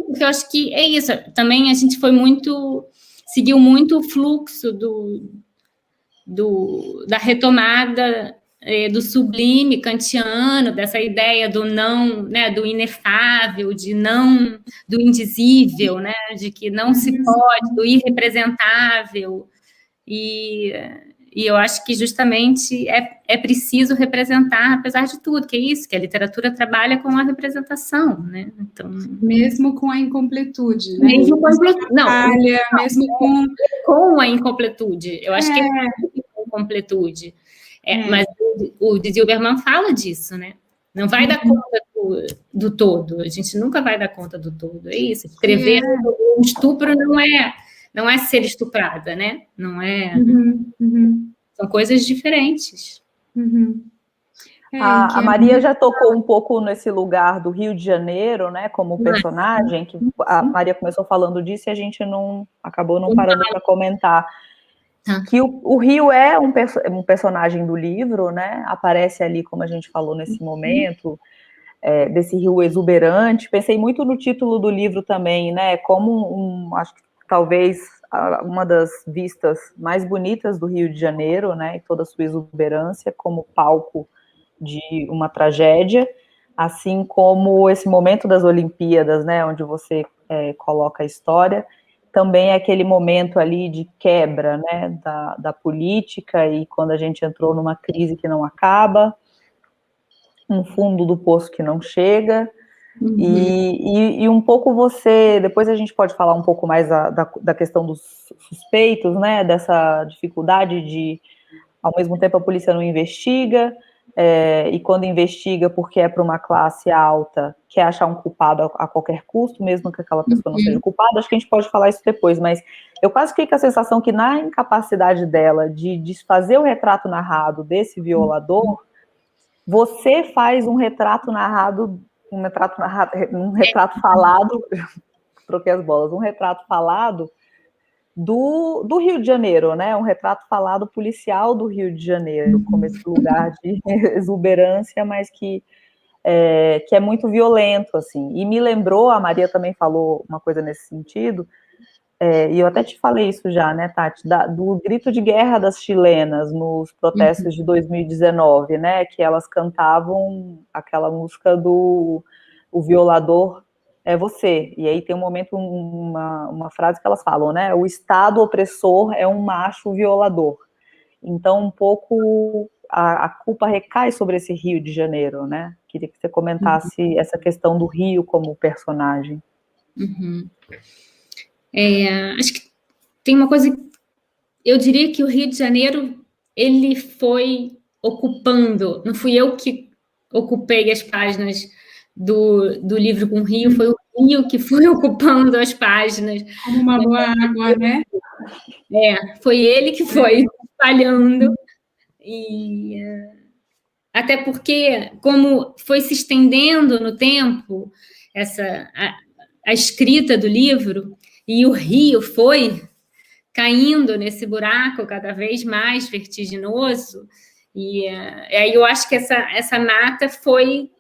Porque eu acho que é isso, também a gente seguiu muito o fluxo da retomada do sublime kantiano, dessa ideia do não, né, do inefável, do indizível, né, de que não se pode, do irrepresentável, e eu acho que justamente é preciso representar, apesar de tudo, que é isso, que a literatura trabalha com a representação, né? Então, mesmo com a incompletude, né? Mesmo com a incompletude. Eu acho que é com incompletude. Mas o Didier Berman fala disso, né? Não vai dar conta do todo. A gente nunca vai dar conta do todo. É isso. Escrever um estupro não é ser estuprada, né? Não é... São coisas diferentes. A Maria já tocou um pouco nesse lugar do Rio de Janeiro, né, como personagem, que a Maria começou falando disso e a gente acabou não parando para comentar. Que o Rio é um personagem do livro, né, aparece ali, como a gente falou nesse momento, desse rio exuberante. Pensei muito no título do livro também, né, como acho que talvez uma das vistas mais bonitas do Rio de Janeiro, né, e toda a sua exuberância como palco de uma tragédia, assim como esse momento das Olimpíadas, né, onde você coloca a história, também é aquele momento ali de quebra, né, da política, e quando a gente entrou numa crise que não acaba, um fundo do poço que não chega, e um pouco depois a gente pode falar um pouco mais da questão dos suspeitos, né, dessa dificuldade de, ao mesmo tempo, a polícia não investiga, e quando investiga porque é para uma classe alta, quer achar um culpado a qualquer custo, mesmo que aquela pessoa não seja culpada. Acho que a gente pode falar isso depois, mas eu quase fiquei com a sensação que na incapacidade dela de desfazer o retrato narrado desse violador, você faz um retrato falado, troquei as bolas, um retrato falado do Rio de Janeiro, né? Um retrato falado policial do Rio de Janeiro, como esse lugar de exuberância, mas que é muito violento, assim. E me lembrou, a Maria também falou uma coisa nesse sentido, e eu até te falei isso já, né, Tati, do grito de guerra das chilenas nos protestos de 2019, né, que elas cantavam aquela música do O Violador é Você, e aí tem um momento, uma frase que elas falam, né, o Estado opressor é um macho violador. Então, um pouco a culpa recai sobre esse Rio de Janeiro, né, queria que você comentasse essa questão do Rio como personagem. Acho que tem uma coisa, eu diria que o Rio de Janeiro, ele foi ocupando, não fui eu que ocupei as páginas do livro com o Rio, foi o Rio que foi ocupando as páginas. Como uma boa água, né? Foi ele que foi espalhando, e até porque, como foi se estendendo no tempo a escrita do livro, e o Rio foi caindo nesse buraco cada vez mais vertiginoso, e aí eu acho que essa mata foi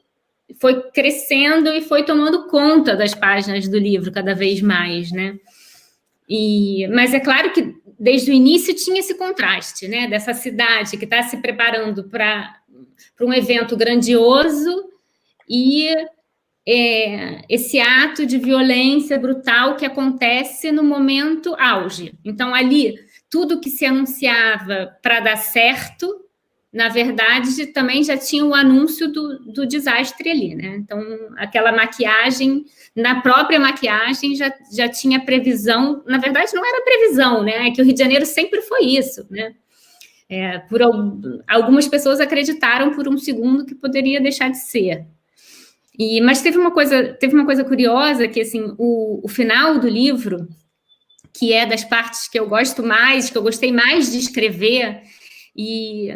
crescendo e foi tomando conta das páginas do livro cada vez mais, né? Mas é claro que desde o início tinha esse contraste, né? Dessa cidade que está se preparando para um evento grandioso e esse ato de violência brutal que acontece no momento auge. Então, ali, tudo que se anunciava para dar certo, na verdade, também já tinha o anúncio do desastre ali, né? Então, aquela maquiagem, na própria maquiagem, já tinha previsão. Na verdade, não era previsão, né? É que o Rio de Janeiro sempre foi isso, né? Algumas pessoas acreditaram por um segundo que poderia deixar de ser. Mas teve uma coisa curiosa, que assim, o final do livro, que é das partes que eu gosto mais, que eu gostei mais de escrever, e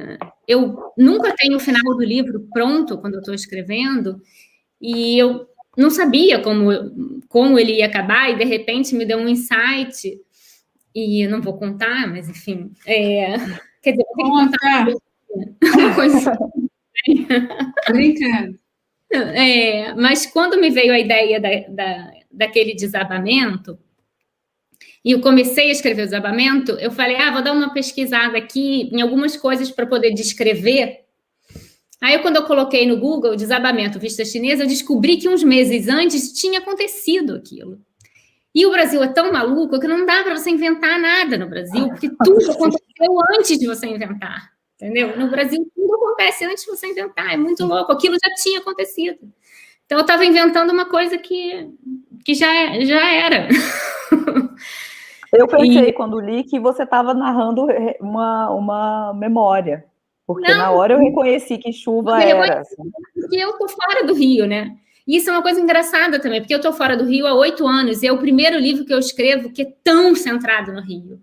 eu nunca tenho o final do livro pronto quando eu estou escrevendo, e eu não sabia como ele ia acabar, e de repente me deu um insight, e eu não vou contar, mas enfim, quer dizer, eu vou contar uma coisa. Brincando. Mas quando me veio a ideia daquele desabamento, e eu comecei a escrever o desabamento, eu falei, vou dar uma pesquisada aqui em algumas coisas para poder descrever. Aí, quando eu coloquei no Google desabamento vista chinesa, eu descobri que uns meses antes tinha acontecido aquilo. E o Brasil é tão maluco que não dá para você inventar nada no Brasil, porque tudo aconteceu antes de você inventar. Entendeu? No Brasil, tudo acontece antes de você inventar, é muito louco, aquilo já tinha acontecido. Então, eu estava inventando uma coisa que já era. Eu pensei, quando li, que você estava narrando uma memória, porque na hora eu reconheci que chuva era. Porque eu estou fora do Rio, né? E isso é uma coisa engraçada também, porque eu estou fora do Rio há 8 anos, e é o primeiro livro que eu escrevo que é tão centrado no Rio.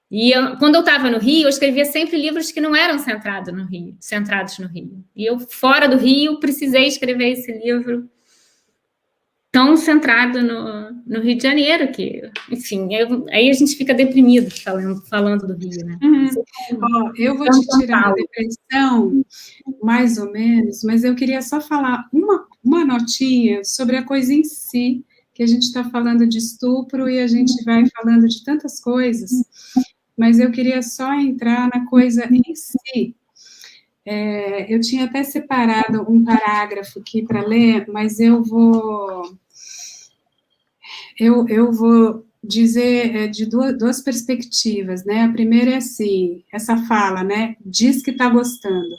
E quando eu estava no Rio, eu escrevia sempre livros que não eram centrados no Rio. E eu, fora do Rio, precisei escrever esse livro tão centrado no Rio de Janeiro, que, enfim, aí a gente fica deprimido falando do Rio, né? Eu vou te tirar da depressão, mais ou menos, mas eu queria só falar uma notinha sobre a coisa em si, que a gente está falando de estupro e a gente vai falando de tantas coisas, mas eu queria só entrar na coisa em si. Eu tinha até separado um parágrafo aqui para ler, mas eu vou dizer de duas perspectivas, né? A primeira é assim, essa fala, né? Diz que está gostando.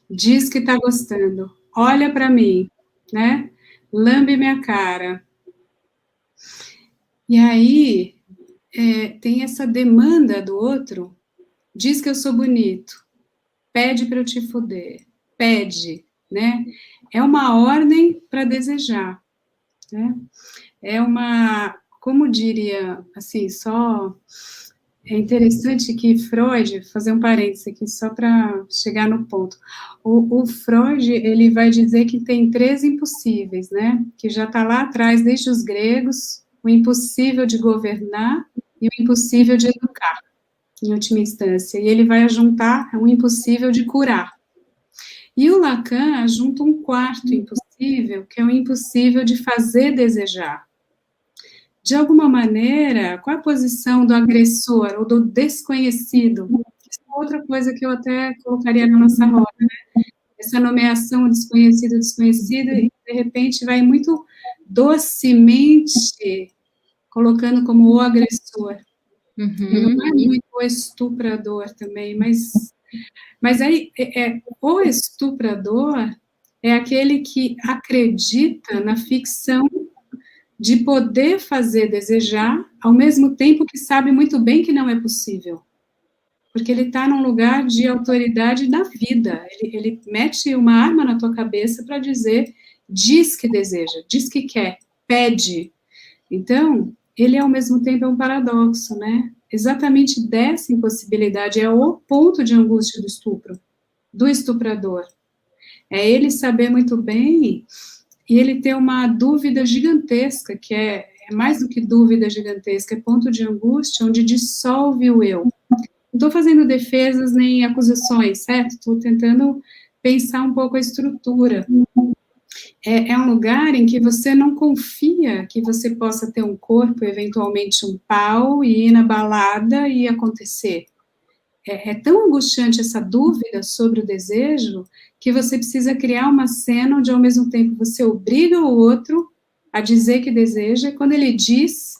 Diz que está gostando. Olha para mim, né? Lambe minha cara. E aí, tem essa demanda do outro, diz que eu sou bonito, pede para eu te foder, pede, né? É uma ordem para desejar, né? É uma, como diria, assim, só... É interessante que Freud, fazer um parênteses aqui, só para chegar no ponto. O Freud, ele vai dizer que tem 3 impossíveis, né? Que já está lá atrás, desde os gregos, o impossível de governar e o impossível de educar, em última instância. E ele vai juntar o impossível de curar. E o Lacan junta um 4º impossível, que é o impossível de fazer desejar. De alguma maneira, qual é a posição do agressor ou do desconhecido? Isso é outra coisa que eu até colocaria na nossa roda, né? Essa nomeação desconhecido, e de repente vai muito docemente colocando como o agressor. Não é muito o estuprador também, mas aí o estuprador é aquele que acredita na ficção de poder fazer desejar, ao mesmo tempo que sabe muito bem que não é possível. Porque ele está num lugar de autoridade na vida. Ele mete uma arma na tua cabeça para dizer, diz que deseja, diz que quer, pede. Então, ele ao mesmo tempo é um paradoxo, né? Exatamente dessa impossibilidade é o ponto de angústia do estupro, do estuprador. É ele saber muito bem e ele ter uma dúvida gigantesca, que é mais do que dúvida gigantesca, é ponto de angústia, onde dissolve o eu. Não estou fazendo defesas nem acusações, certo? Estou tentando pensar um pouco a estrutura. É um lugar em que você não confia que você possa ter um corpo, eventualmente um pau, e ir na balada e acontecer. É tão angustiante essa dúvida sobre o desejo, que você precisa criar uma cena onde, ao mesmo tempo, você obriga o outro a dizer que deseja, e quando ele diz,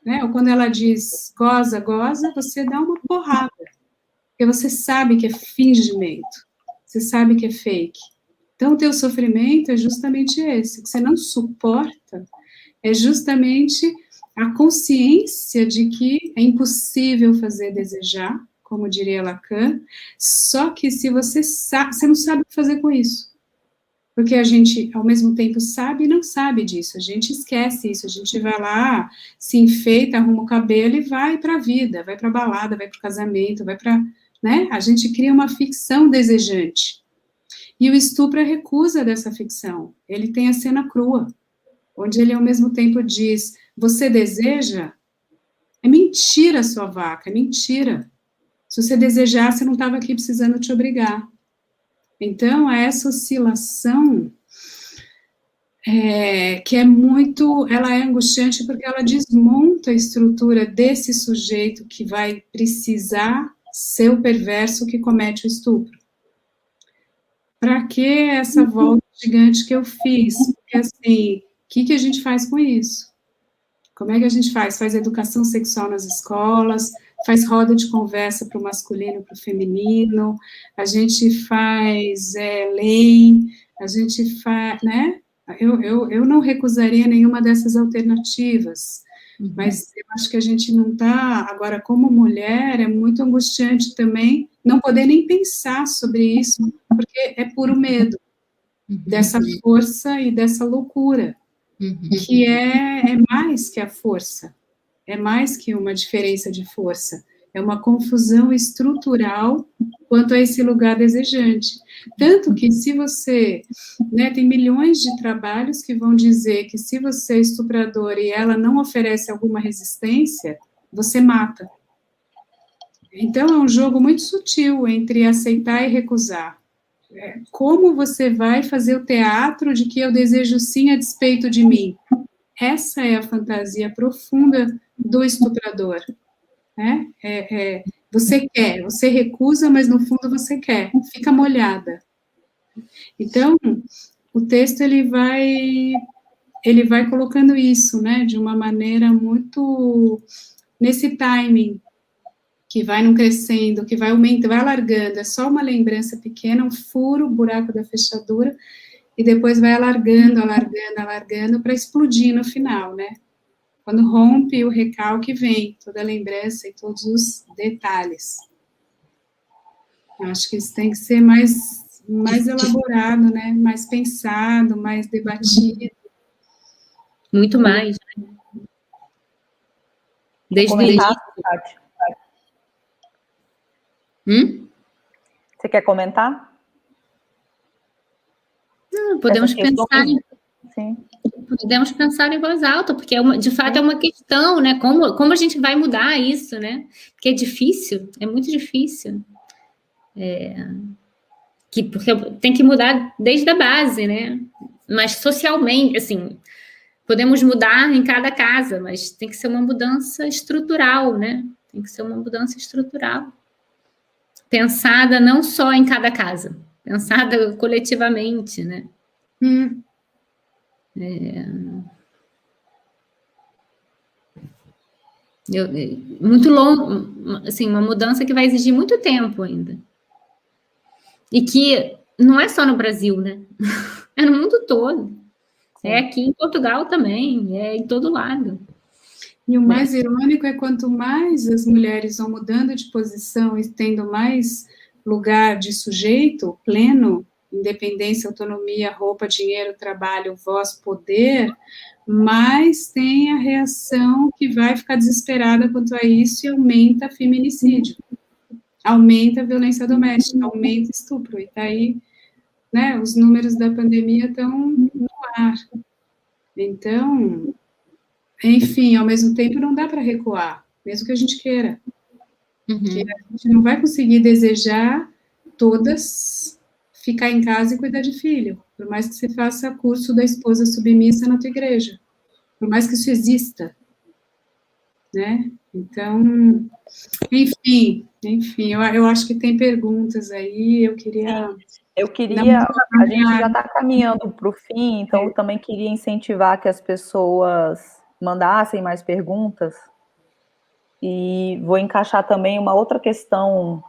né, ou quando ela diz, goza, goza, você dá uma porrada, porque você sabe que é fingimento, você sabe que é fake. Então, o teu sofrimento é justamente esse, que você não suporta, é justamente a consciência de que é impossível fazer desejar, como diria Lacan, só que se você sabe, você não sabe o que fazer com isso. Porque a gente, ao mesmo tempo, sabe e não sabe disso. A gente esquece isso. A gente vai lá, se enfeita, arruma o cabelo e vai para a vida, vai para a balada, vai para o casamento, vai para... né? A gente cria uma ficção desejante. E o estupro recusa dessa ficção. Ele tem a cena crua, onde ele, ao mesmo tempo, diz, você deseja? É mentira, sua vaca, é mentira. Se você desejar, você não estava aqui precisando te obrigar. Então, essa oscilação, que é muito, ela é angustiante porque ela desmonta a estrutura desse sujeito que vai precisar ser o perverso que comete o estupro. Para que essa volta gigante que eu fiz? Porque, assim, o que a gente faz com isso? Como é que a gente faz? Faz educação sexual nas escolas, faz roda de conversa para o masculino e para o feminino, a gente faz lei, a gente faz, né? Eu não recusaria nenhuma dessas alternativas, mas eu acho que a gente não está, agora, como mulher, é muito angustiante também não poder nem pensar sobre isso, porque é puro medo dessa força e dessa loucura, que é mais que a força, é mais que uma diferença de força, é uma confusão estrutural quanto a esse lugar desejante. Tanto que se você, né, tem milhões de trabalhos que vão dizer que se você é estuprador e ela não oferece alguma resistência, você mata. Então é um jogo muito sutil entre aceitar e recusar. Como você vai fazer o teatro de que eu desejo sim a despeito de mim? Essa é a fantasia profunda do estuprador, né? Você quer, você recusa, mas no fundo você quer, fica molhada. Então, o texto ele vai colocando isso, né, de uma maneira muito nesse timing, que vai não crescendo, que vai aumentando, vai alargando, é só uma lembrança pequena, um furo, o buraco da fechadura, e depois vai alargando, alargando, alargando, para explodir no final, né? Quando rompe, o recalque vem, toda a lembrança e todos os detalhes. Eu acho que isso tem que ser mais elaborado, né? Mais pensado, mais debatido. Muito mais, né? Desde o início. Você quer comentar? Não, podemos pensar em voz alta, porque de fato é uma questão, né? Como a gente vai mudar isso, né? Porque é difícil, é muito difícil. Porque tem que mudar desde a base, né? Mas socialmente, assim, podemos mudar em cada casa, mas tem que ser uma mudança estrutural, né? Tem que ser uma mudança estrutural. Pensada não só em cada casa, pensada coletivamente, né? Muito longo, assim, uma mudança que vai exigir muito tempo ainda. E que não é só no Brasil, né? É no mundo todo. Sim. É aqui em Portugal também, é em todo lado. E o mais irônico é quanto mais as mulheres vão mudando de posição e tendo mais lugar de sujeito pleno, independência, autonomia, roupa, dinheiro, trabalho, voz, poder, mais tem a reação que vai ficar desesperada quanto a isso e aumenta feminicídio, aumenta a violência doméstica, aumenta estupro, e tá aí, né, os números da pandemia estão no ar. Então, enfim, ao mesmo tempo não dá para recuar, mesmo que a gente queira. Porque a gente não vai conseguir desejar todas ficar em casa e cuidar de filho, por mais que você faça curso da esposa submissa na tua igreja, por mais que isso exista, né? Então, enfim, eu acho que tem perguntas aí, eu queria... A gente já está caminhando para o fim, então eu também queria incentivar que as pessoas mandassem mais perguntas, e vou encaixar também uma outra questão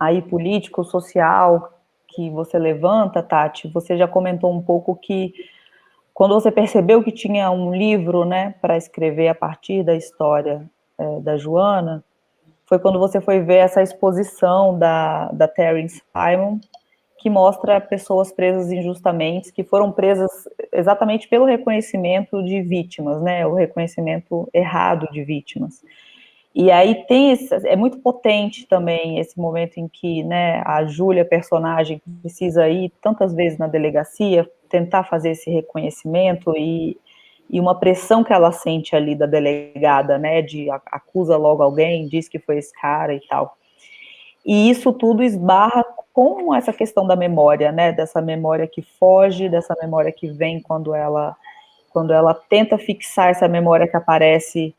aí político-social que você levanta, Tati. Você já comentou um pouco que quando você percebeu que tinha um livro, né, para escrever a partir da história da Joana, foi quando você foi ver essa exposição da Terence Simon, que mostra pessoas presas injustamente, que foram presas exatamente pelo reconhecimento de vítimas, né, o reconhecimento errado de vítimas. E aí é muito potente também esse momento em que, né, a Júlia, personagem, precisa ir tantas vezes na delegacia, tentar fazer esse reconhecimento e uma pressão que ela sente ali da delegada, né, de acusa logo alguém, diz que foi esse cara e tal. E isso tudo esbarra com essa questão da memória, né, dessa memória que foge, dessa memória que vem quando ela tenta fixar essa memória que aparece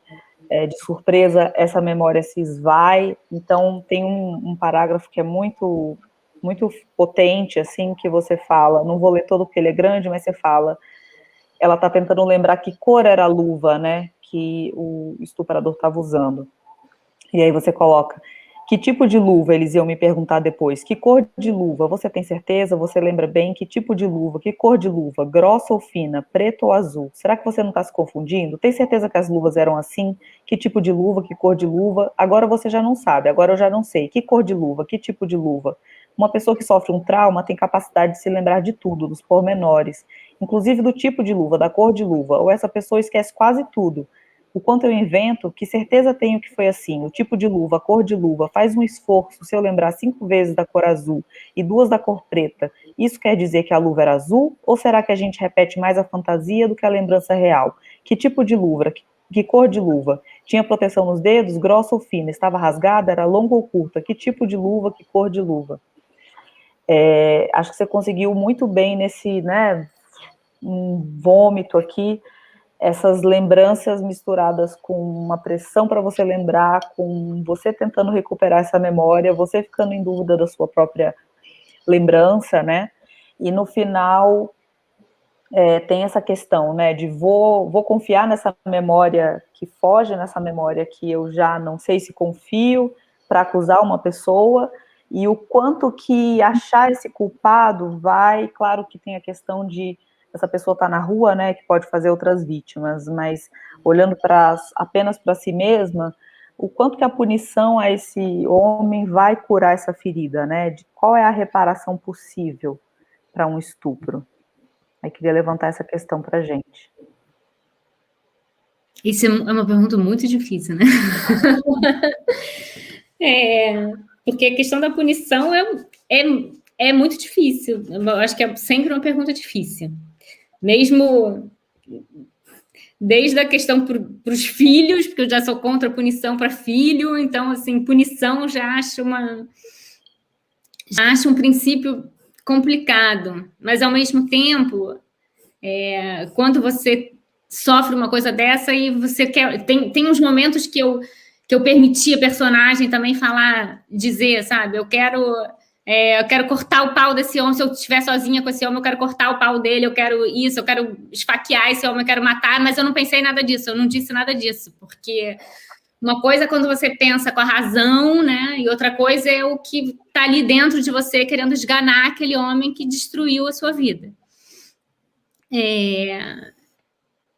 de surpresa, essa memória se esvai. Então tem um parágrafo que é muito, muito potente, assim, que você fala, não vou ler todo porque ele é grande, mas você fala, ela está tentando lembrar que cor era a luva, né, que o estuprador estava usando. E aí você coloca, que tipo de luva, eles iam me perguntar depois, que cor de luva, você tem certeza, você lembra bem, que tipo de luva, que cor de luva, grossa ou fina, preta ou azul, será que você não está se confundindo? Tem certeza que as luvas eram assim? Que tipo de luva, que cor de luva? Agora você já não sabe, agora eu já não sei, que cor de luva, que tipo de luva? Uma pessoa que sofre um trauma tem capacidade de se lembrar de tudo, dos pormenores, inclusive do tipo de luva, da cor de luva, ou essa pessoa esquece quase tudo. o quanto eu invento, que certeza tenho que foi assim, o tipo de luva, a cor de luva, faz um esforço se eu lembrar 5 vezes da cor azul e 2 da cor preta, isso quer dizer que a luva era azul, ou será que a gente repete mais a fantasia do que a lembrança real? Que tipo de luva? Que cor de luva? Tinha proteção nos dedos, grossa ou fina? Estava rasgada? Era longa ou curta? Que tipo de luva? Que cor de luva? Acho que você conseguiu muito bem nesse, né, um vômito aqui, essas lembranças misturadas com uma pressão para você lembrar, com você tentando recuperar essa memória, você ficando em dúvida da sua própria lembrança, né? E no final tem essa questão, né, de vou confiar nessa memória que foge, nessa memória que eu já não sei se confio para acusar uma pessoa, e o quanto que achar esse culpado vai, claro que tem a questão de essa pessoa estar na rua, né, que pode fazer outras vítimas, mas olhando apenas para si mesma, o quanto que a punição a esse homem vai curar essa ferida, né, de qual é a reparação possível para um estupro. Aí queria levantar essa questão para a gente. Isso é uma pergunta muito difícil, né? Porque a questão da punição é muito difícil. Eu acho que é sempre uma pergunta difícil. Mesmo desde a questão para os filhos, porque eu já sou contra a punição para filho, então, assim, punição já acho um princípio complicado, mas, ao mesmo tempo, quando você sofre uma coisa dessa e você quer... Tem uns momentos que eu permiti a personagem também dizer, sabe? Eu quero cortar o pau desse homem, se eu estiver sozinha com esse homem, eu quero cortar o pau dele, eu quero esfaquear esse homem, eu quero matar, mas eu não pensei nada disso, eu não disse nada disso, porque uma coisa é quando você pensa com a razão, né, e outra coisa é o que está ali dentro de você, querendo esganar aquele homem que destruiu a sua vida.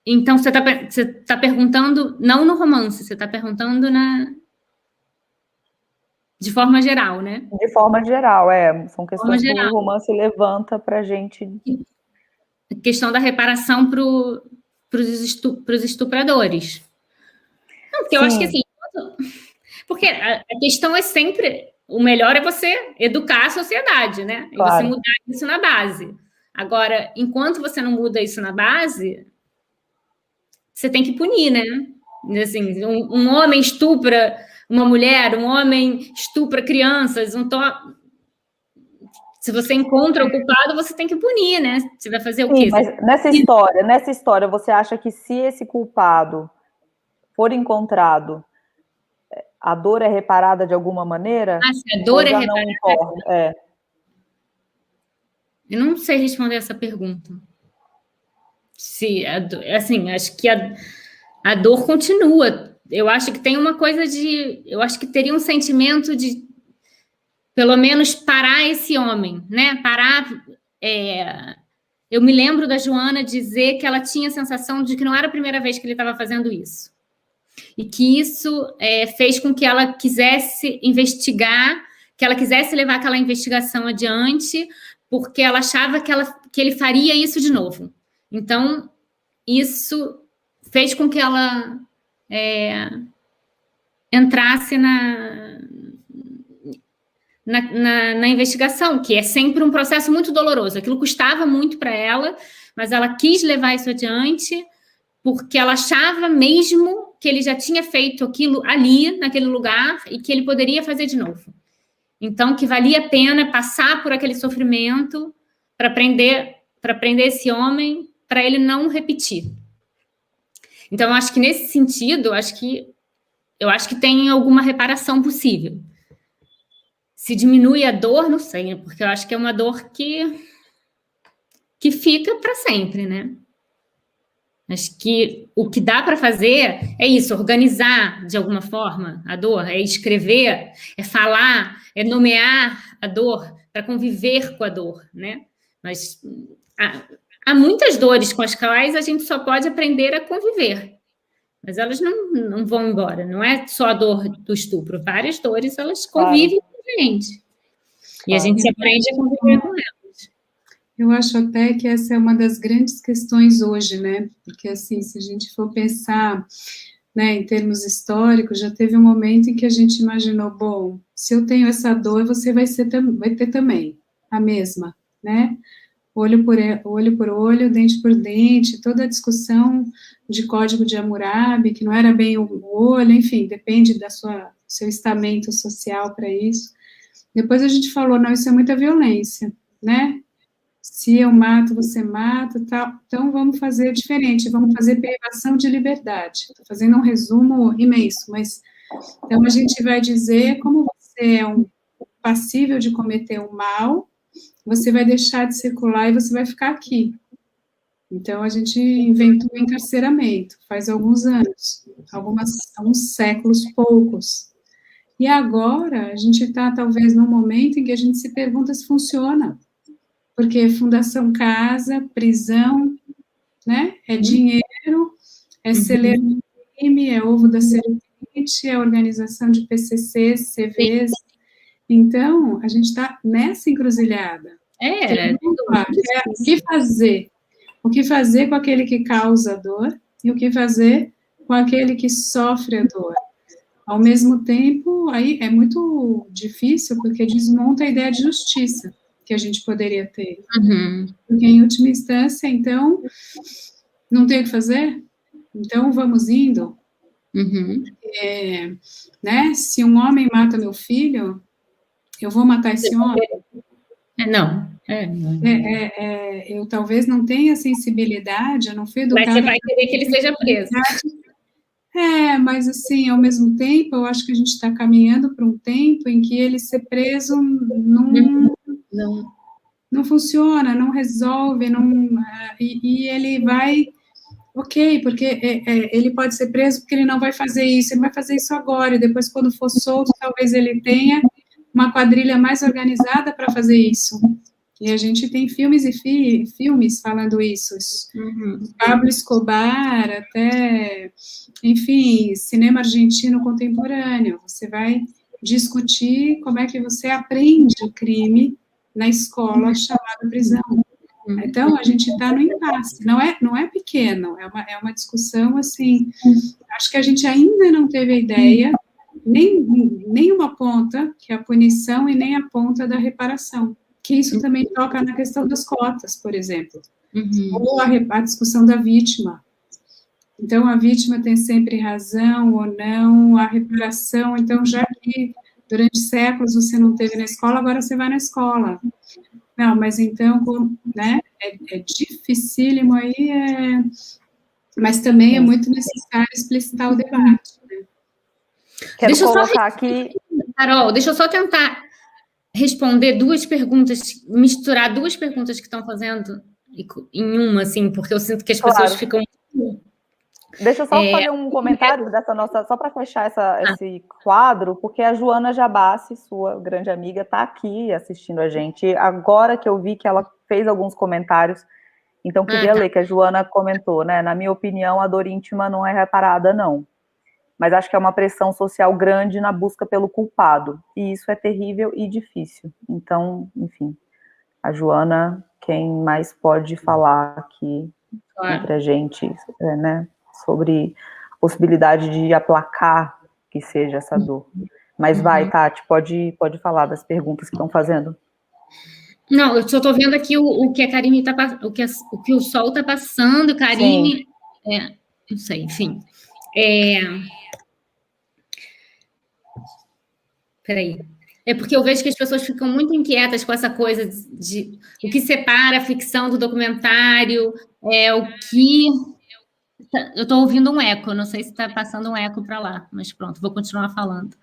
Então, você tá perguntando, não no romance, você está perguntando de forma geral, né? De forma geral, são questões que o romance levanta para a gente. A questão da reparação para os estupradores. Não, porque eu acho que assim, porque a questão é sempre, o melhor é você educar a sociedade, né? Claro. E você mudar isso na base. Agora, enquanto você não muda isso na base, você tem que punir, né? Assim, um homem estupra uma mulher, um homem estupra crianças, se você encontra o culpado, você tem que punir, né? Você vai fazer o quê? Mas nessa história, você acha que se esse culpado for encontrado, a dor é reparada de alguma maneira? Se a dor é reparada... Não importa? Eu não sei responder essa pergunta. Assim, acho que a dor continua. Eu acho que tem uma coisa de... Eu acho que teria um sentimento de, pelo menos, parar esse homem, né? Parar... Eu me lembro da Joana dizer que ela tinha a sensação de que não era a primeira vez que ele estava fazendo isso. E que isso fez com que ela quisesse investigar, que ela quisesse levar aquela investigação adiante, porque ela achava que ele faria isso de novo. Então, isso fez com que ela entrasse na investigação, que é sempre um processo muito doloroso. Aquilo custava muito para ela, mas ela quis levar isso adiante, porque ela achava mesmo que ele já tinha feito aquilo ali, naquele lugar, e que ele poderia fazer de novo. Então, que valia a pena passar por aquele sofrimento para prender esse homem, para ele não repetir. Então, eu acho que nesse sentido, eu acho que tem alguma reparação possível. Se diminui a dor, não sei, porque eu acho que é uma dor que fica para sempre, né? Acho que o que dá para fazer é isso, organizar de alguma forma a dor, é escrever, é falar, é nomear a dor, para conviver com a dor, né? Mas há muitas dores com as quais a gente só pode aprender a conviver, mas elas não vão embora, não é só a dor do estupro, várias dores, elas convivem com a gente, e a gente aprende a conviver com elas. Eu acho até que essa é uma das grandes questões hoje, né? Porque, assim, se a gente for pensar, né, em termos históricos, já teve um momento em que a gente imaginou, bom, se eu tenho essa dor, você vai ter também a mesma, né? Olho por olho, dente por dente, toda a discussão de código de Hammurabi, que não era bem o olho, enfim, depende do seu estamento social para isso. Depois a gente falou, não, isso é muita violência, né? Se eu mato, você mata, tal. Então vamos fazer diferente, vamos fazer privação de liberdade. Estou fazendo um resumo imenso, mas então a gente vai dizer como você é um passível de cometer um mal, você vai deixar de circular e você vai ficar aqui. Então, a gente inventou o encarceramento, faz alguns anos, alguns séculos, poucos. E agora, a gente está, talvez, num momento em que a gente se pergunta se funciona. Porque Fundação Casa, prisão, né? É dinheiro, é celeiro do crime, é ovo da serpente, é organização de PCCs, CVs. Então, a gente está nessa encruzilhada. O que fazer? O que fazer com aquele que causa dor e o que fazer com aquele que sofre a dor? Ao mesmo tempo, aí é muito difícil, porque desmonta a ideia de justiça que a gente poderia ter. Porque, em última instância, então, não tem o que fazer? Então, vamos indo. Né? Se um homem mata meu filho, eu vou matar esse homem? Não. Eu talvez não tenha sensibilidade, eu não fui educada... Mas você vai querer que ele seja preso. Mas assim, ao mesmo tempo, eu acho que a gente está caminhando para um tempo em que ele ser preso não funciona, não resolve, e ele vai... Ok, porque ele pode ser preso porque ele não vai fazer isso, ele vai fazer isso agora, e depois, quando for solto, talvez ele tenha uma quadrilha mais organizada para fazer isso. E a gente tem filmes e filmes falando isso. Pablo Escobar, até, enfim, cinema argentino contemporâneo. Você vai discutir como é que você aprende o crime na escola chamada prisão. Então, a gente está no impasse. Não é pequeno, é uma discussão, assim, acho que a gente ainda não teve a ideia, nem uma ponta, que é a punição, e nem a ponta da reparação. Que isso também toca na questão das cotas, por exemplo. Ou a discussão da vítima. Então, a vítima tem sempre razão ou não, a reparação, então, já que durante séculos você não teve na escola, agora você vai na escola. Não, mas então, né, é dificílimo aí, mas também é muito necessário explicitar o debate. Né? Quero colocar aqui... Carol, deixa eu só tentar responder duas perguntas, misturar duas perguntas que estão fazendo em uma, assim, porque eu sinto que as pessoas ficam... Deixa eu só fazer um comentário dessa nossa, só para fechar esse quadro, porque a Joana Jabassi, sua grande amiga, está aqui assistindo a gente, agora que eu vi que ela fez alguns comentários, então queria ler, que a Joana comentou, né, na minha opinião, a dor íntima não é reparada, não. Mas acho que é uma pressão social grande na busca pelo culpado, e isso é terrível e difícil. Então, enfim, a Joana, quem mais pode falar aqui entre a gente, né, sobre a possibilidade de aplacar que seja essa dor. Mas vai, Tati, pode falar das perguntas que estão fazendo. Não, eu só estou vendo aqui o que a Karine está passando, o que o Sol está passando, Karine, não sei, enfim. Peraí. É porque eu vejo que as pessoas ficam muito inquietas com essa coisa de o que separa a ficção do documentário, o que... Eu estou ouvindo um eco, não sei se está passando um eco para lá, mas pronto, vou continuar falando.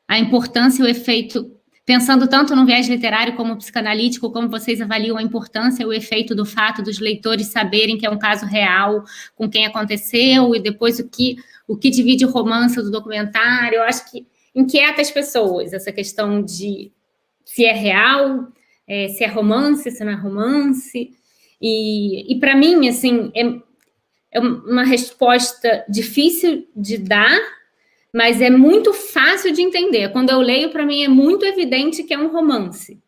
A importância e o efeito... Pensando tanto no viés literário como psicanalítico, como vocês avaliam a importância e o efeito do fato dos leitores saberem que é um caso real, com quem aconteceu, e depois o que divide o romance do documentário. Eu acho que inquieta as pessoas, essa questão de se é real, se é romance, se não é romance. E para mim, assim, é uma resposta difícil de dar, mas é muito fácil de entender. Quando eu leio, para mim, é muito evidente que é um romance.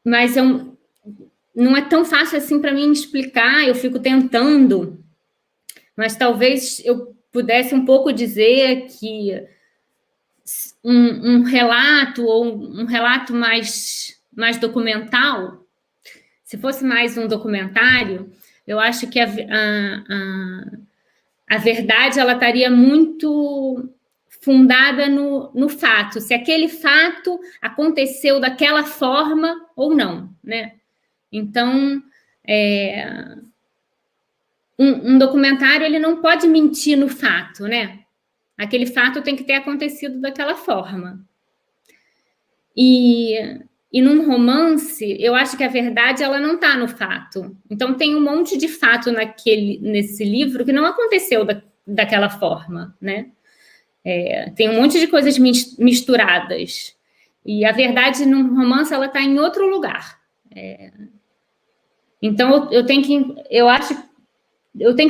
Mas não é tão fácil assim para mim explicar, eu fico tentando, mas talvez eu pudesse um pouco dizer que um relato, ou um relato mais documental, se fosse mais um documentário, eu acho que a verdade ela estaria muito fundada no fato, se aquele fato aconteceu daquela forma ou não, né? Então, um documentário ele não pode mentir no fato, né? Aquele fato tem que ter acontecido daquela forma. E num romance, eu acho que a verdade ela não está no fato. Então, tem um monte de fato nesse livro que não aconteceu daquela forma, né? Tem um monte de coisas misturadas. E a verdade num romance ela está em outro lugar. Então, eu tenho que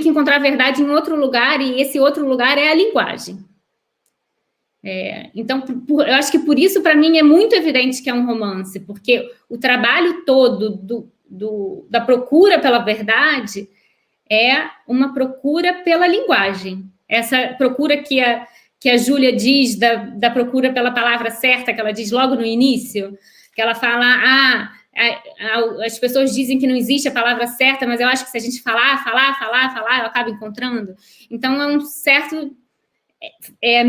encontrar a verdade em outro lugar, e esse outro lugar é a linguagem. Então, eu acho que por isso, para mim, é muito evidente que é um romance, porque o trabalho todo da procura pela verdade é uma procura pela linguagem. Essa procura que a Júlia diz, da procura pela palavra certa, que ela diz logo no início, que ela fala, as pessoas dizem que não existe a palavra certa, mas eu acho que se a gente falar, eu acabo encontrando. Então, é um certo... É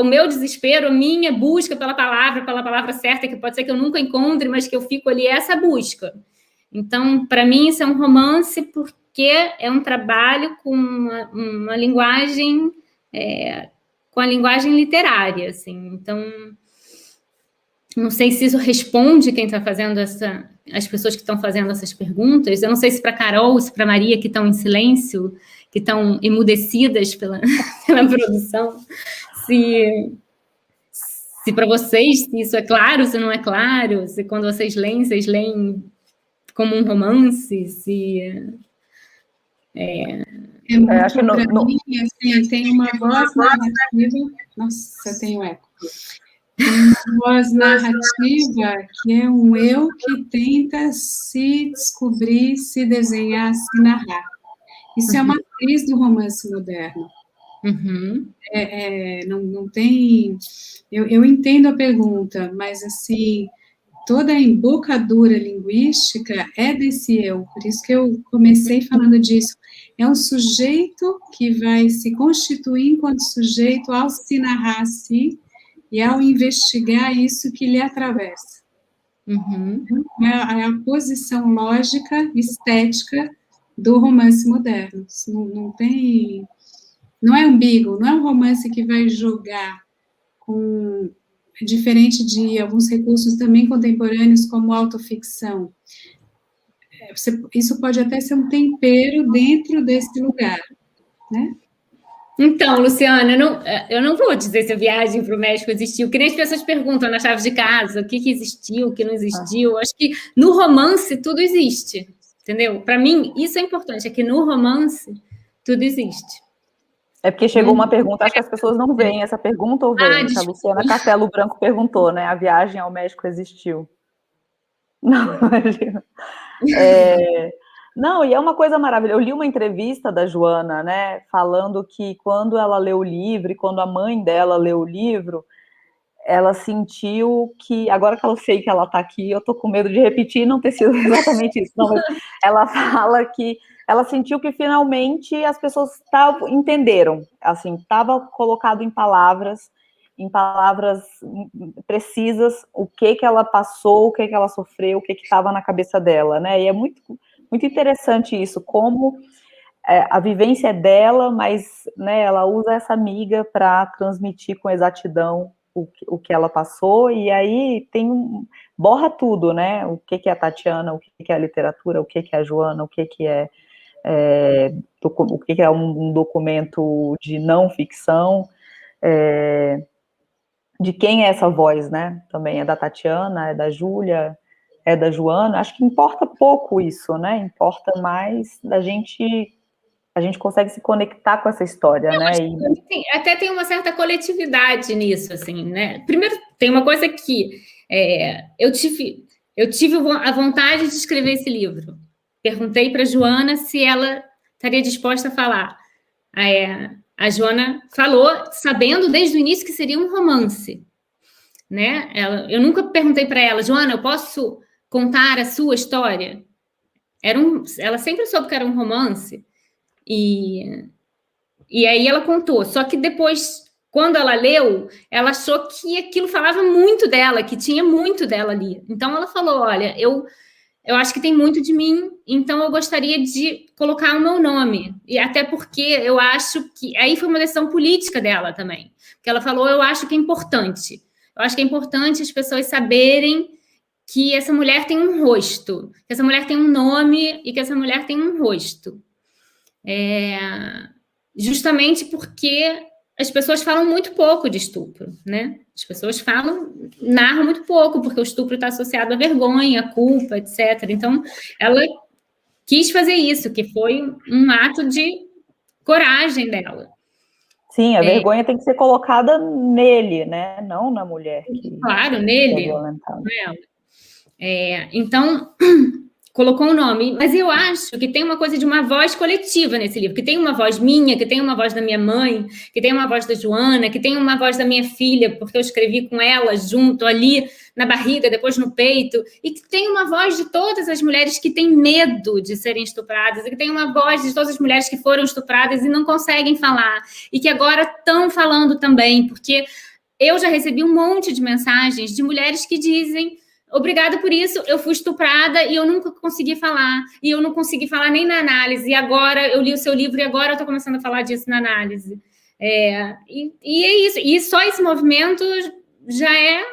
o meu desespero, a minha busca pela palavra certa, que pode ser que eu nunca encontre, mas que eu fico ali, essa busca. Então, para mim, isso é um romance porque é um trabalho com uma linguagem, com a linguagem literária, assim. Então, não sei se isso responde quem está fazendo as pessoas que estão fazendo essas perguntas. Eu não sei se para Carol, se para Maria, que estão em silêncio, que estão emudecidas pela produção, se para vocês se isso é claro, se não é claro, se quando vocês leem como um romance, se... Acho que para mim, assim, tem uma voz narrativa... Nossa, eu tenho eco. Tem uma voz narrativa que é um eu que tenta se descobrir, se desenhar, se narrar. Isso é uma matriz do romance moderno. Uhum. Não tem... Eu entendo a pergunta, mas, assim, toda a embocadura linguística é desse eu, por isso que eu comecei falando disso. É um sujeito que vai se constituir enquanto sujeito ao se narrar a si, e ao investigar isso que lhe atravessa. Uhum. É a posição lógica, estética do romance moderno. Não é ambíguo, não é um romance que vai jogar diferente de alguns recursos também contemporâneos, como autoficção. Isso pode até ser um tempero dentro desse lugar, né? Então, Luciana, eu não vou dizer se a viagem para o México existiu, que nem as pessoas perguntam na chave de casa, o que existiu, o que não existiu. Acho que no romance tudo existe, entendeu? Para mim, isso é importante, é que no romance tudo existe. É porque chegou uma pergunta, acho que as pessoas não veem essa pergunta ou veem, que a Luciana Castelo Branco perguntou, né? A viagem ao México existiu. Não, imagina. Não, e é uma coisa maravilhosa. Eu li uma entrevista da Joana, né, falando que quando ela leu o livro, e quando a mãe dela leu o livro, ela sentiu que, agora que eu sei que ela está aqui, eu estou com medo de repetir e não ter sido exatamente isso. Não, mas ela fala que ela sentiu que finalmente as pessoas entenderam, assim, estava colocado em palavras precisas, o que ela passou, o que ela sofreu, o que estava na cabeça dela, né? E é muito interessante isso, como a vivência é dela, mas, né, ela usa essa amiga para transmitir com exatidão o que ela passou, e aí borra tudo, né? O que é a Tatiana, o que é a literatura, o que é a Joana, o que é um documento de não ficção, de quem é essa voz, né? Também é da Tatiana, é da Júlia, é da Joana. Acho que importa pouco isso, né? Importa mais a gente consegue se conectar com essa história, né? Até tem uma certa coletividade nisso, assim, né? Primeiro, tem uma coisa que eu tive... eu tive a vontade de escrever esse livro. Perguntei para a Joana se ela estaria disposta a falar. A Joana falou, sabendo desde o início que seria um romance, né? Eu nunca perguntei para ela, Joana, eu posso contar a sua história? Ela sempre soube que era um romance, e aí ela contou. Só que depois, quando ela leu, ela achou que aquilo falava muito dela, que tinha muito dela ali. Então ela falou, olha, eu acho que tem muito de mim, então eu gostaria de colocar o meu nome. E até porque eu acho que... Aí foi uma decisão política dela também. Porque ela falou, eu acho que é importante. Eu acho que é importante as pessoas saberem que essa mulher tem um rosto, que essa mulher tem um nome e que essa mulher tem um rosto. Justamente porque as pessoas falam muito pouco de estupro, né? As pessoas narram muito pouco, porque o estupro está associado à vergonha, à culpa, etc. Então, ela quis fazer isso, que foi um ato de coragem dela. Sim, a vergonha tem que ser colocada nele, né? Não na mulher. Claro, nele. Então, colocou um nome, mas eu acho que tem uma coisa de uma voz coletiva nesse livro, que tem uma voz minha, que tem uma voz da minha mãe, que tem uma voz da Joana, que tem uma voz da minha filha, porque eu escrevi com ela junto ali na barriga, depois no peito, e que tem uma voz de todas as mulheres que têm medo de serem estupradas, e que tem uma voz de todas as mulheres que foram estupradas e não conseguem falar, e que agora estão falando também, porque eu já recebi um monte de mensagens de mulheres que dizem: obrigada por isso, eu fui estuprada e eu nunca consegui falar, e eu não consegui falar nem na análise, e agora eu li o seu livro e agora eu estou começando a falar disso na análise. E é isso, e só esse movimento já é,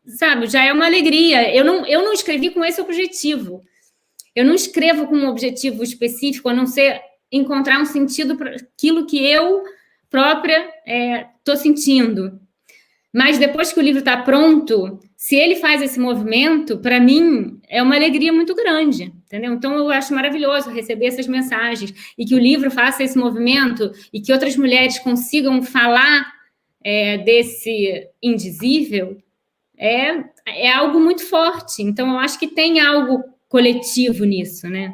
sabe, já é uma alegria. Eu não escrevi com esse objetivo, eu não escrevo com um objetivo específico, a não ser encontrar um sentido para aquilo que eu própria estou sentindo. Mas depois que o livro está pronto, se ele faz esse movimento, para mim, é uma alegria muito grande, entendeu? Então, eu acho maravilhoso receber essas mensagens e que o livro faça esse movimento e que outras mulheres consigam falar desse indizível, é algo muito forte. Então, eu acho que tem algo coletivo nisso, né?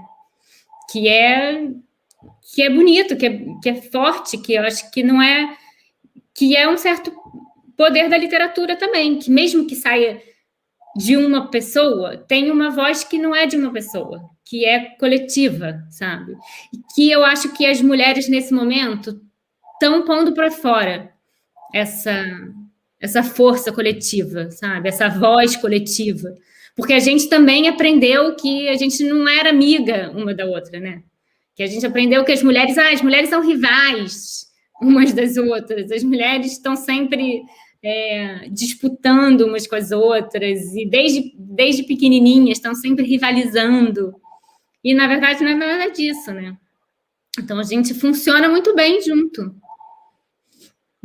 Que é bonito, que é forte, que eu acho que não é... que é um certo poder da literatura também, que mesmo que saia de uma pessoa, tem uma voz que não é de uma pessoa, que é coletiva, sabe? E que eu acho que as mulheres, nesse momento, estão pondo para fora essa força coletiva, sabe? Essa voz coletiva. Porque a gente também aprendeu que a gente não era amiga uma da outra, né? Que a gente aprendeu que as mulheres são rivais umas das outras, as mulheres estão sempre disputando umas com as outras, e desde pequenininhas estão sempre rivalizando, e na verdade não é nada disso, né? Então a gente funciona muito bem junto.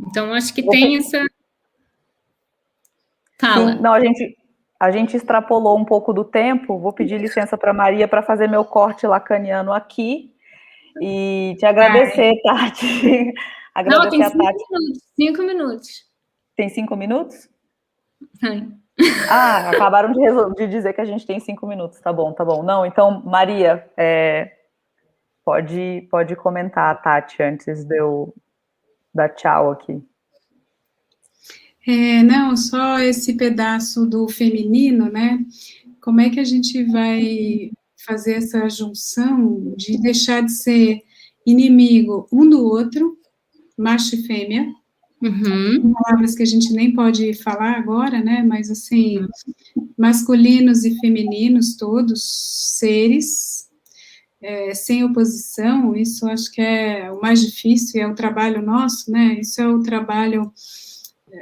Então acho que tem essa... Fala. Sim, não, a gente extrapolou um pouco do tempo, vou pedir licença para Maria para fazer meu corte lacaniano aqui, e te agradecer, Tati. Não, tem 5 minutos. Tem 5 minutos? Sim. Acabaram de dizer que a gente tem 5 minutos. Tá bom. Não, então, Maria, pode comentar, Tati, antes de eu dar tchau aqui. Não, só esse pedaço do feminino, né? Como é que a gente vai fazer essa junção de deixar de ser inimigo um do outro, macho e fêmea, palavras que a gente nem pode falar agora, né, mas assim, masculinos e femininos, todos seres, sem oposição. Isso acho que é o mais difícil, é o trabalho nosso, né, isso é o trabalho,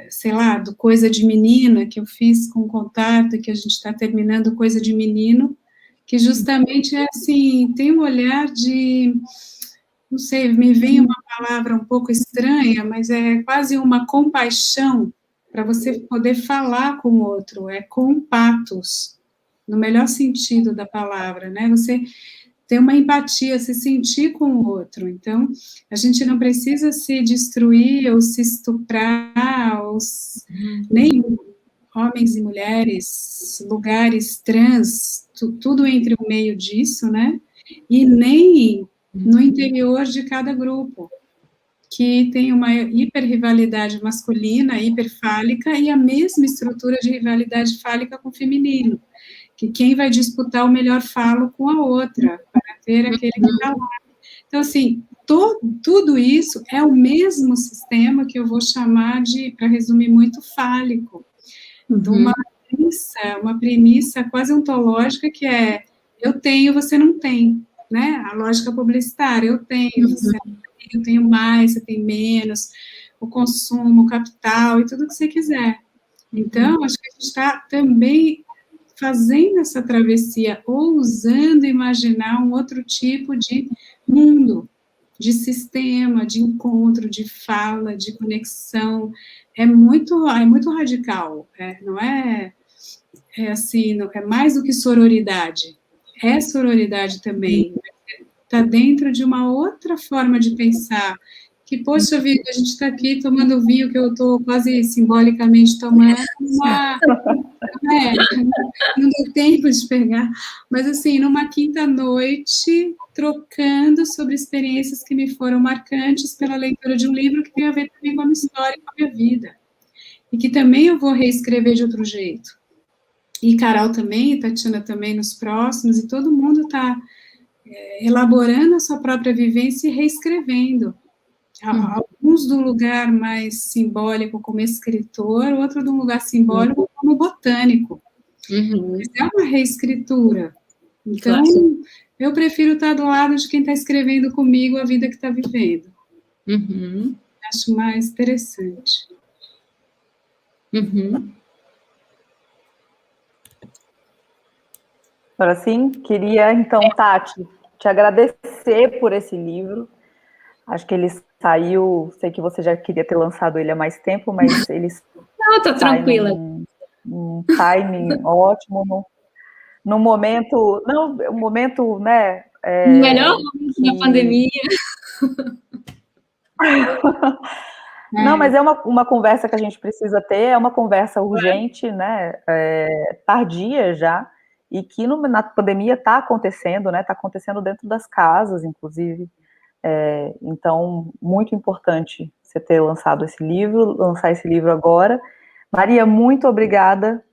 sei lá, do Coisa de Menina, que eu fiz com contato, que a gente está terminando Coisa de Menino, que justamente é assim, tem um olhar de... não sei, me vem uma palavra um pouco estranha, mas é quase uma compaixão para você poder falar com o outro, é compatos, no melhor sentido da palavra, né? Você ter uma empatia, se sentir com o outro. Então, a gente não precisa se destruir ou se estuprar, ou nem... homens e mulheres, lugares trans, tudo entre o meio disso, né? E nem no interior de cada grupo, que tem uma hiperrivalidade masculina, hiperfálica, e a mesma estrutura de rivalidade fálica com o feminino, que quem vai disputar o melhor falo com a outra, para ter aquele que está lá. Então, assim, tudo isso é o mesmo sistema que eu vou chamar de, para resumir muito, fálico, de uma premissa quase ontológica que é, eu tenho, você não tem, né? A lógica publicitária, eu tenho, você não tem, eu tenho mais, você tem menos, o consumo, o capital e tudo que você quiser. Então, acho que a gente está também fazendo essa travessia, ousando imaginar um outro tipo de mundo, de sistema, de encontro, de fala, de conexão. É muito radical, não é assim, não, é mais do que sororidade. É sororidade também. Está dentro de uma outra forma de pensar, que, poxa vida, a gente está aqui tomando vinho, que eu estou quase simbolicamente tomando, não deu tempo de pegar, mas assim, numa quinta-noite, trocando sobre experiências que me foram marcantes pela leitura de um livro que tem a ver também com a minha história e com a minha vida, e que também eu vou reescrever de outro jeito. E Carol também, e Tatiana também nos próximos, e todo mundo está elaborando a sua própria vivência e reescrevendo. Alguns do lugar mais simbólico como escritor, outro de um lugar simbólico como botânico. Mas é uma reescritura. Então, eu prefiro estar do lado de quem está escrevendo comigo a vida que está vivendo. Acho mais interessante. Agora sim, queria, então, Tati, te agradecer por esse livro. Acho que ele saiu, sei que você já queria ter lançado ele há mais tempo, mas ele Não, tô tranquila. Um timing ótimo, num momento, um momento, né? O melhor momento da pandemia. Não, mas é uma conversa que a gente precisa ter, é uma conversa urgente, né? Tardia já, e que na pandemia está acontecendo, né? Está acontecendo dentro das casas, inclusive. Então, muito importante você ter lançado esse livro, lançar esse livro agora. Maria, muito obrigada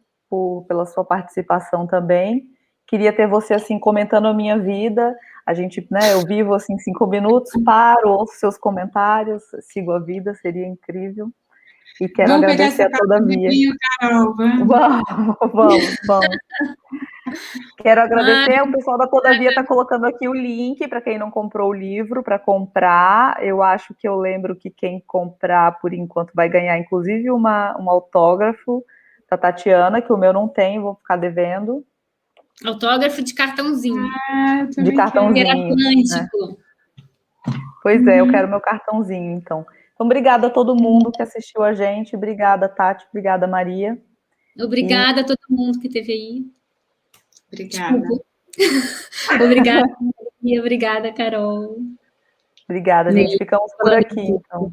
pela sua participação também. Queria ter você, assim, comentando a minha vida. A gente, né, eu vivo, assim, 5 minutos, paro, ouço seus comentários, sigo a vida, seria incrível. E quero agradecer a Todavia. Carol, vamos. Quero agradecer, o pessoal da Todavia está colocando aqui o link para quem não comprou o livro, para comprar. Eu acho que eu lembro que quem comprar, por enquanto, vai ganhar, inclusive, um autógrafo da Tatiana, que o meu não tem, vou ficar devendo. Autógrafo de cartãozinho. De cartãozinho. Era Atlântico. Pois é, eu quero meu cartãozinho, então. Então, obrigada a todo mundo que assistiu a gente. Obrigada, Tati. Obrigada, Maria. Obrigada a todo mundo que esteve aí. Obrigada. Obrigada, Maria. Obrigada, Carol. Obrigada, gente. Ficamos por aqui, então.